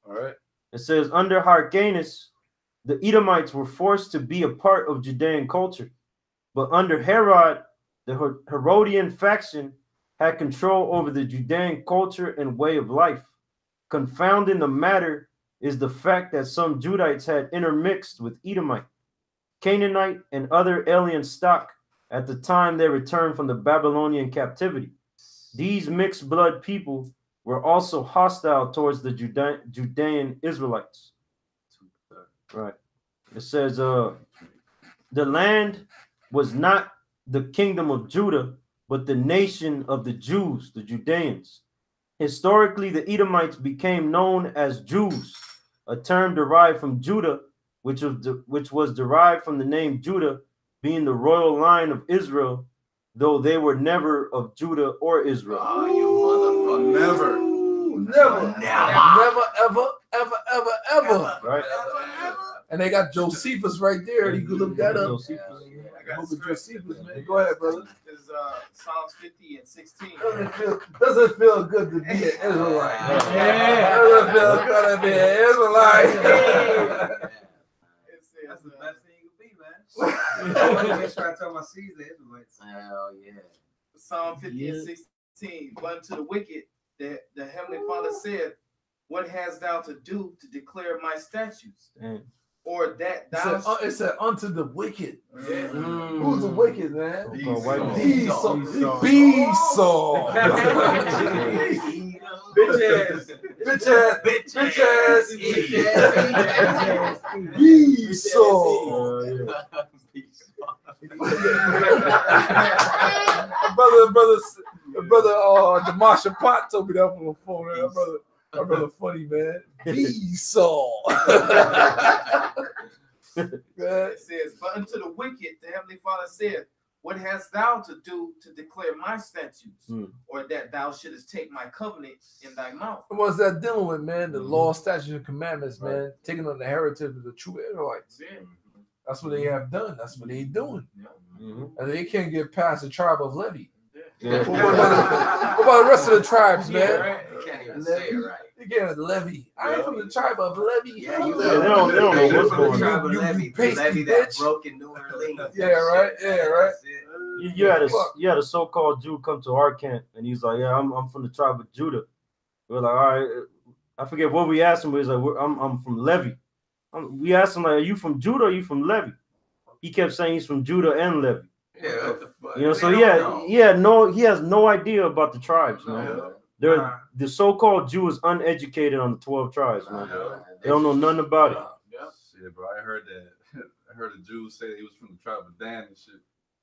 All right. It says, under Hyrcanus, the Edomites were forced to be a part of Judean culture. But under Herod, the Herodian faction had control over the Judean culture and way of life. Confounding the matter is the fact that some Judites had intermixed with Edomite, Canaanite, and other alien stock at the time they returned from the Babylonian captivity. These mixed blood people were also hostile towards the Judean Israelites. Right. It says, the land was not the kingdom of Judah, but the nation of the Jews, the Judeans. Historically, the Edomites became known as Jews, a term derived from Judah, which was derived from the name Judah, being the royal line of Israel, though they were never of Judah or Israel. Oh, you motherfucker. Never, ever, ever. Right? And they got Josephus right there. You can look that up. Josephus. I got Book of script. Josephus, man. Go ahead, brother. Is Psalms 50 and 16. Doesn't feel good to be an Israelite. Yeah. Doesn't feel good to be an Israelite. That's the best thing you can be, man. I'm just trying to tell my seeds the Israelites. Hell yeah. Psalm 50 and 16. But unto the wicked, the Heavenly Father said, what hast thou to do to declare my statutes? Or that thou... It said unto the wicked. Yeah. Who's the wicked, man? Esau. Esau. Bitch ass. Esau. Brother, Demasha Pot told me that on the phone. My brother funny, man. Esau. It says, but unto the wicked, the Heavenly Father said, what hast thou to do to declare my statutes, or that thou shouldest take my covenant in thy mouth? What's that dealing with, man? The law, statutes, and commandments, man. Taking on the heritage of the true Israelites. Yeah. That's what they have done. That's what they're doing. And they can't get past the tribe of Levi. What about the rest of the tribes, man? You can't even say it right. You get Levi. I ain't from the tribe of Levi. Yeah, you they don't know what's going tribe on. of Levi. pasty Levi that bitch. broke in New Orleans. Yeah, right. Yeah, right. You had a so-called Jew come to our camp, and he's like, "Yeah, I'm from the tribe of Judah." We're like, "All right." I forget what we asked him, but he's like, "I'm from Levi." We asked him like, "Are you from Judah? Or are you from Levi?" He kept saying he's from Judah and Levi. Yeah, what the fuck? You know, so he has no idea about the tribes, man. The so-called Jew is uneducated on the 12 tribes, man. They don't know nothing about it. Shit, bro. I heard that. I heard a Jew say he was from the tribe of Dan and shit.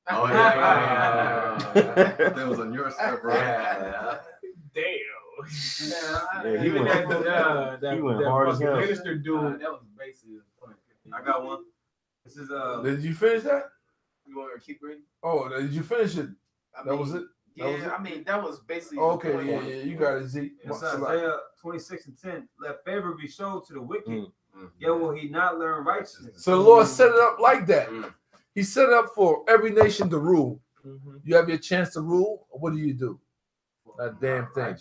Oh yeah. That was on your side, bro. Yeah. Damn. Yeah, he went hard as hell. Minister dude. That was basically funny. I got one. This is Did you finish that? You want to keep reading? Oh, did you finish it? That was it? Yeah, I mean, that was basically. Okay, yeah, you got it, Z. it's Isaiah 26:10. Let favor be shown to the wicked, yet will he not learn righteousness. So the Lord set it up like that. He set it up for every nation to rule. You have your chance to rule. What do? Not a damn thing.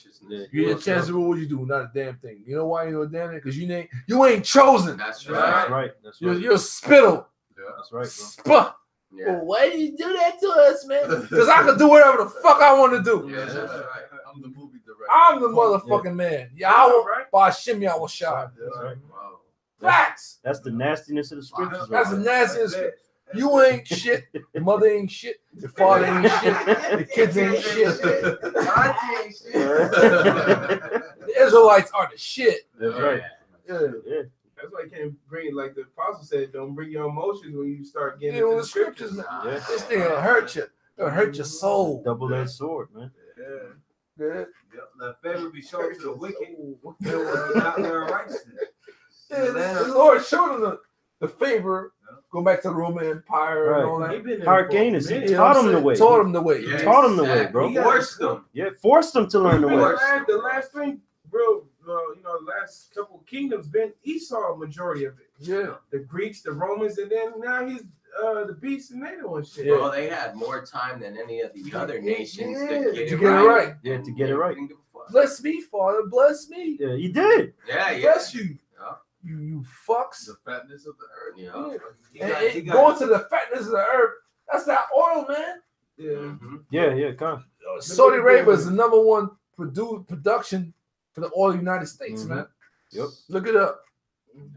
You get a chance to rule. What do you do? Not a damn thing. You know why you know a damn thing? Because you ain't chosen. That's That's right. right. That's right. You're a spittle. Yeah, That's right, bro. Spah. Yeah. Well, why did you do that to us, man? Because I can do whatever the fuck I want to do. Yeah, that's right. I'm the movie director. I'm the motherfucking man. Yahawah, by Shem Yahawashi. That's right. Wow. Facts. That's the nastiness of the scriptures. That's the right nastiest. You ain't shit. Your mother ain't shit. Your father ain't shit. The kids ain't shit. The Israelites are the shit. That's right. Yeah. That's why you can't bring, like the apostle said, don't bring your emotions when you start getting You know into the scriptures, man. Yeah. This thing will hurt you. It'll hurt your soul. Double-edged sword, man. Yeah. Let favor be shown to the wicked, yet will he not learn righteousness. Yeah, the Lord showed them the favor. Go back to the Roman Empire and all that. Hyrcanus, he taught him the way. Taught him the way. He taught him the way, bro. He forced them. Yeah, forced them to learn the way. The last thing, bro, the last couple kingdoms been Esau, majority of it. Yeah. The Greeks, the Romans, and then now he's the beast and they doing shit. Yeah. Well, they had more time than any of the other nations to get it right. Yeah, to get it right. Bless me, Father. Bless me. Yeah, he did. Yeah, yeah. Bless you. Yeah. You fucks. The fatness of the earth. Yeah. And going to the fatness of the earth. That's that oil, man. Yeah. Yeah, come. Saudi Arabia is the number one production for the oil of the United States, man. Yep. Look it up.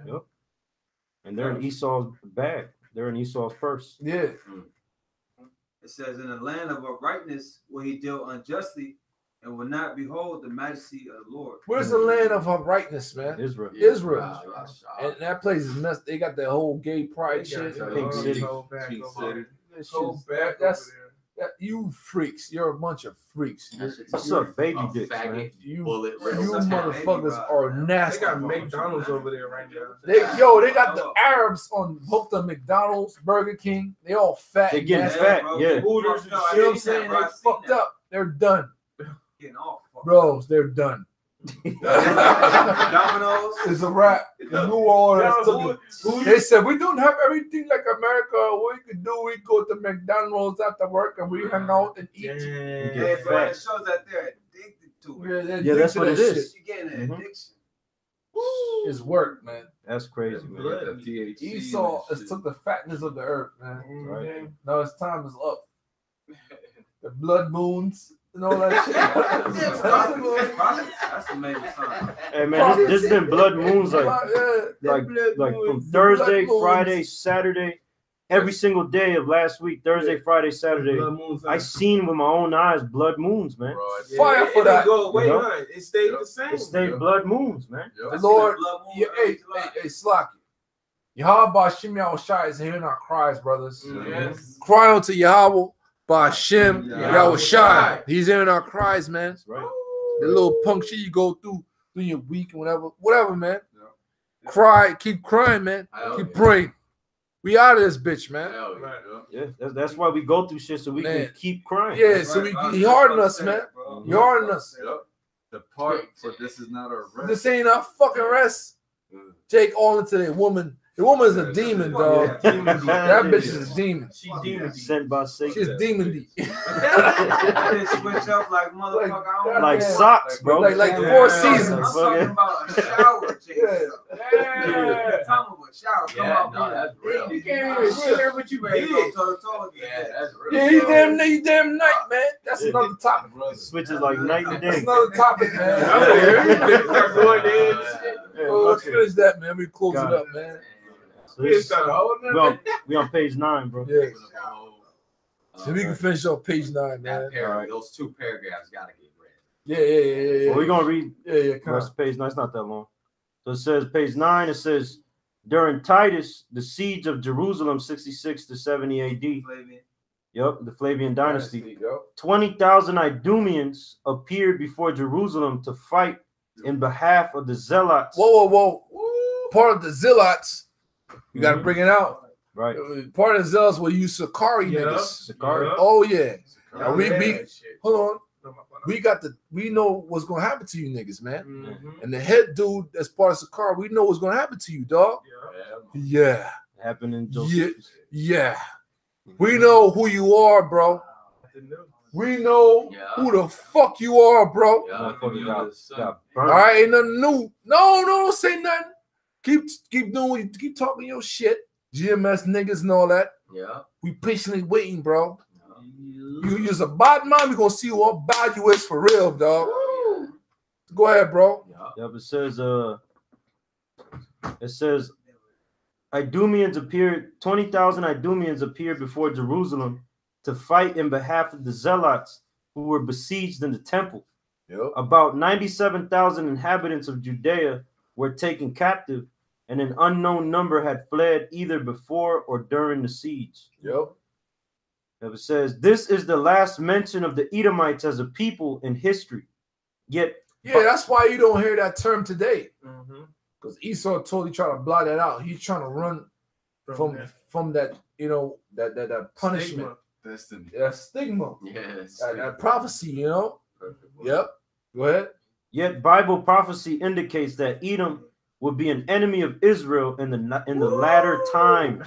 Yep. And they're in Esau's bag. They're in Esau's purse. Yeah. It says, in the land of uprightness will he deal unjustly, and will not behold the majesty of the Lord. Where's the land of uprightness, man? Israel. Israel. And that place is messed. They got the whole gay pride shit. Pink City. That's you freaks. You're a bunch of freaks. What's up, baby dicks, man? You bullet motherfuckers are nasty. They got McDonald's over there right now. They got the Arabs on hooked on McDonald's, Burger King. They all fat. They're getting nasty. fat, yeah. Hooters, you know what I'm saying? They fucked up. They're done. Getting off. Bros, they're done. Dominoes. It's a wrap. The New Orleans took it. They said we don't have everything like America. What we could do, we go to McDonald's after work and we hang out and eat. Yeah, bro, it shows that they're addicted to it. Yeah, that's what it is. You're getting an addiction. It's work, man. That's crazy, man. Esau has took the fatness of the earth, man. Right. Now his time is up. The blood moons and all that shit. That's amazing. Hey man, this been blood moons like from Thursday, Friday, Saturday, every single day of last week. Thursday, Friday, Saturday. I seen with my own eyes blood moons, man. Fire for that. Go away, man. It stayed the same. It stayed blood moons, man. The Lord, hey, Slocky. Yahawah Yahawashi is hearing our cries, brothers. Yes. Cry unto Yahawah Yahawashi. He's hearing our cries, man. That's right. The little punk shit you go through your week and whatever, man. Cry, keep crying, man. Keep praying. We out of this bitch, man. Yeah, that's why we go through shit so we can keep crying. Yeah, so he hardened us, man. He hardened us. The part for this is not our rest. This ain't our fucking rest. Jake all into the woman. The woman is a demon, dog. That bitch is a demon. She demon sent by Satan. She's demon. Switch up like motherfucker. Like socks, bro. Like the Four Seasons. I'm talking about a shower. Talking about shower. Come out, real. You can't even share what you did. Yeah, you damn night, man. That's another topic. Switches like night and day. That's another topic, man. Let's finish that, man. We close it up, man. So we on page 9, bro. Yeah. So we can finish up page 9, man. Those 2 paragraphs gotta get read. Yeah. Well, we're gonna read the rest of page 9. It's not that long. So it says page 9. It says during Titus, the siege of Jerusalem, 66 to 70 AD. The Flavian dynasty. 20,000 Idumeans appeared before Jerusalem to fight in behalf of the zealots. Whoa. Part of the zealots. You got to bring it out. Right. Part of the zealots will use Sakari niggas. Sakari. Oh, yeah. Now we hold on. We know what's going to happen to you niggas, man. And the head dude that's part of Sakari, we know what's going to happen to you, dog. Yeah. Happened in Joseph. Yeah. We know who you are, bro. We know who the fuck you are, bro. All right, ain't nothing new. No, don't say nothing. Keep doing, keep talking your shit. GMS niggas and all that. Yeah. We patiently waiting, bro. You use a bad man, we gonna see how bad you is for real, dog. Go ahead, bro. Yep, it says Idumeans appeared, 20,000 Idumeans appeared before Jerusalem to fight in behalf of the zealots who were besieged in the temple. About 97,000 inhabitants of Judea were taken captive, and an unknown number had fled either before or during the siege. It says this is the last mention of the Edomites as a people in history. Yet, that's why you don't hear that term today. Because Esau totally trying to blot that out. He's trying to run from that, that punishment. Destiny. That stigma. Yes. That prophecy, Yep. Go ahead. Yet Bible prophecy indicates that Edom will be an enemy of Israel in the latter times.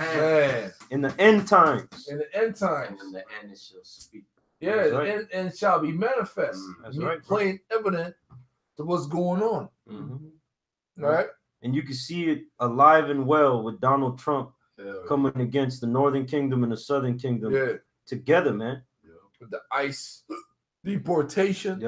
In the end times. In the end times. And in the end it shall speak. Yeah, the end shall be manifest. That's right. Plain evident to what's going on. All right. And you can see it alive and well with Donald Trump coming against the Northern Kingdom and the Southern Kingdom together, man. With the ICE deportation.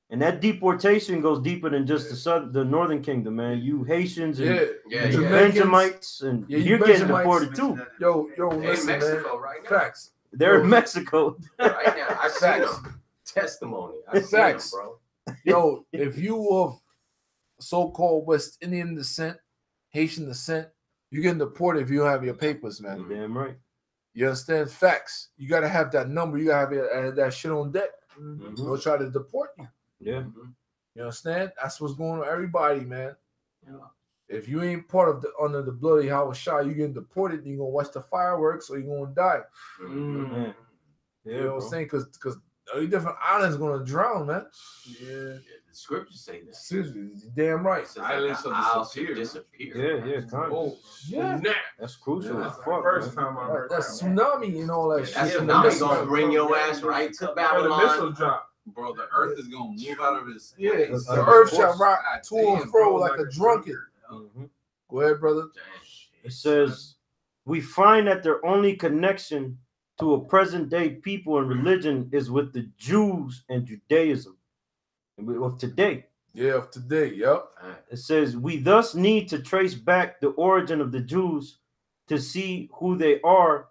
And that deportation goes deeper than just the Northern Kingdom, man. You Haitians and Benjamites, and you're getting deported too. Yo, listen, Mexico, man. right now. Facts. They're in Mexico. Right now. I've seen them. Testimony. I've seen them, bro. Yo, if you of so-called West Indian descent, Haitian descent, you're getting deported if you don't have your papers, man. You're damn right. You understand? Facts. You got to have that number. You got to have that shit on deck. They'll try to deport you. You understand? That's what's going on, everybody, man. If you ain't part of under the blood of Yahawashi, you getting deported. You're gonna watch the fireworks, or you're gonna die. You know what I'm saying? Because Every different island's gonna drown, man. Yeah. The scriptures say that. Seriously, damn right. Islands will disappear. Yeah, kind of. Oh, Yeah. That's crucial. that's as the fuck, first man. time I heard That's that. tsunami and all that That's shit. tsunami gonna bring your ass right to The Babylon. missile drop. Bro, the earth is gonna move out of its Yeah, place. the earth shall rock God to and damn, fro bro, like a drunken. Mhm. Go ahead, brother. It says, we find that their only connection to a present day people and religion is with the Jews and Judaism of today. Yeah, of today. Yep. It says, we thus need to trace back the origin of the Jews to see who they are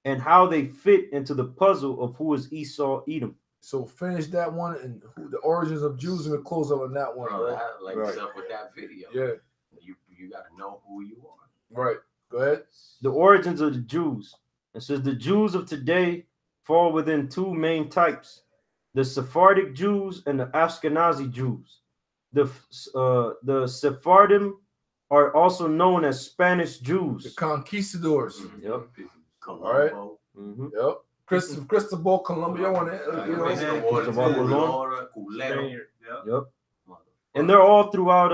and how they fit into the puzzle of who is Esau, Edom. So finish that one and who the origins of Jews, and we'll close up on that one, Bro, bro. that links up with that video. Yeah. You gotta know who you are. Right. Go ahead. The origins of the Jews. It says the Jews of today fall within two main types: the Sephardic Jews and the Ashkenazi Jews. The Sephardim are also known as Spanish The Jews. conquistadors. Yep. Colombo. Mm-hmm. Yep. Cristobal Columbia on it. You know. Spaniard. Yeah. Yep. And they're all throughout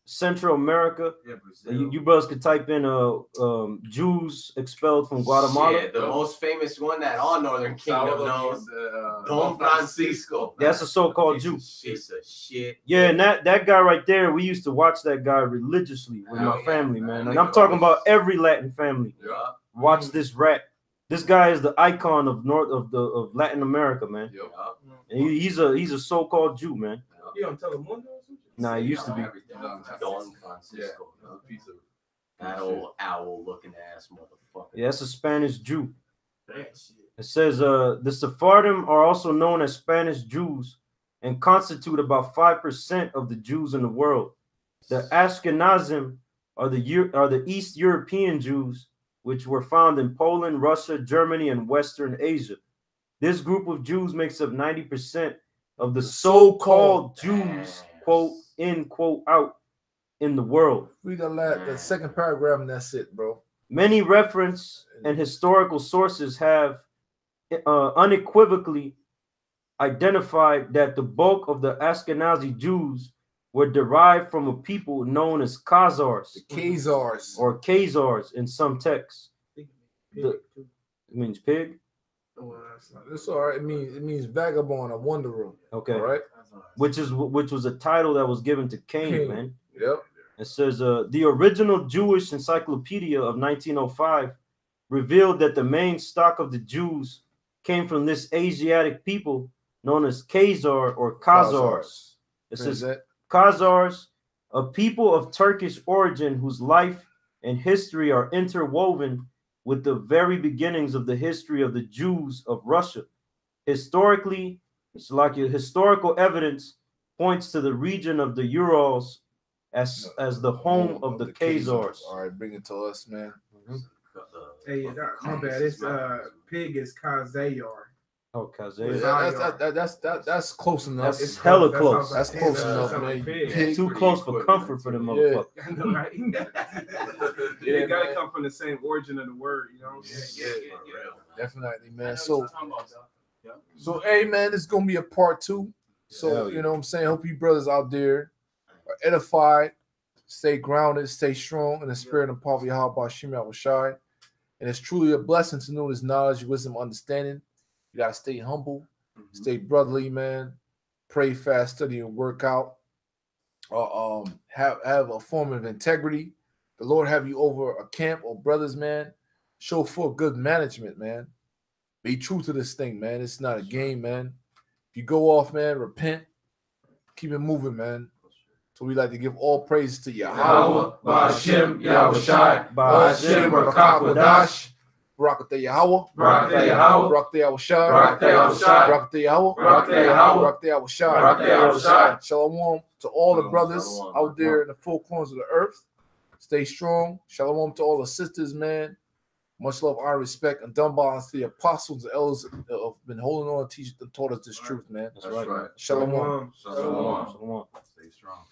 Central America. You brothers could type in Jews expelled from Guatemala. Yeah, the most famous one that all Northern Kingdom knows, Don Francisco. That's a so-called Jew. Piece of shit. Yeah, and that guy right there, we used to watch that guy religiously with my family, man. And I'm talking about every Latin family. Yeah. Watch this rat. This guy is the icon of Latin America, man. Yep. And he's a so-called Jew, man. You on Telemundo or something? Nah, he used to be. Don Francisco. That old owl-looking ass motherfucker. Yeah, that's a Spanish Jew. It says the Sephardim are also known as Spanish Jews and constitute about 5% of the Jews in the world. The Ashkenazim are the East European Jews, which were found in Poland, Russia, Germany, and Western Asia. This group of Jews makes up 90% of the so-called Jews, quote in, quote out, in the world. Read the second paragraph and that's it, bro. Many reference and historical sources have unequivocally identified that the bulk of the Ashkenazi Jews were derived from a people known as Khazars. The Khazars. Or Khazars in some texts. It means pig? It's all right. It means vagabond or wanderer. Okay. All right. Which was a title that was given to Cain, man. Yep. It says the original Jewish encyclopedia of 1905 revealed that the main stock of the Jews came from this Asiatic people known as Khazar or Khazars. It says Khazars, a people of Turkish origin whose life and history are interwoven with the very beginnings of the history of the Jews of Russia. Historically, it's like historical evidence points to the region of the Urals as the home of the Khazars. All right, bring it to us, man. Hey, my bad. It's pig is Khazayar. Oh, Khazayar. That's close enough. That's hella close. That's close enough, man. Pig. Too close for comfort for the motherfucker. Yeah, it gotta come from the same origin of the word, you know what I'm saying? Yeah. Definitely, man. So hey, man, it's gonna be a part 2. So you know what I'm saying. Hope you brothers out there are edified, stay grounded, stay strong in the spirit and power of Yahawashi. And it's truly a blessing to know this knowledge, wisdom, understanding. You gotta stay humble, stay brotherly, man. Pray, fast, study, and work out. Have a form of integrity. The Lord have you over a camp or brothers, man. Show for good management, man. Be true to this thing, man. It's not a game, man. If you go off, man, repent. Keep it moving, man. So we like to give all praise to Yahawah, Ba'ashem, Yahawashi, Ba'ashem, Barak, Barak the Yahawah, Barak the Yahawah, Barak the Yahawashi, Barak the Yahawashi, Barak the Yahawah, Barak the Yahawah, Barak the Yahawashi, Barak the Yahawashi. Shalom to all the brothers out there in the four corners of the earth. Stay strong. Shalom to all the sisters, man. Much love, honor, respect, and dumb balance to the apostles and elders that have been holding on and taught us this truth, man. That's right. Shalom. Shalom. Stay strong.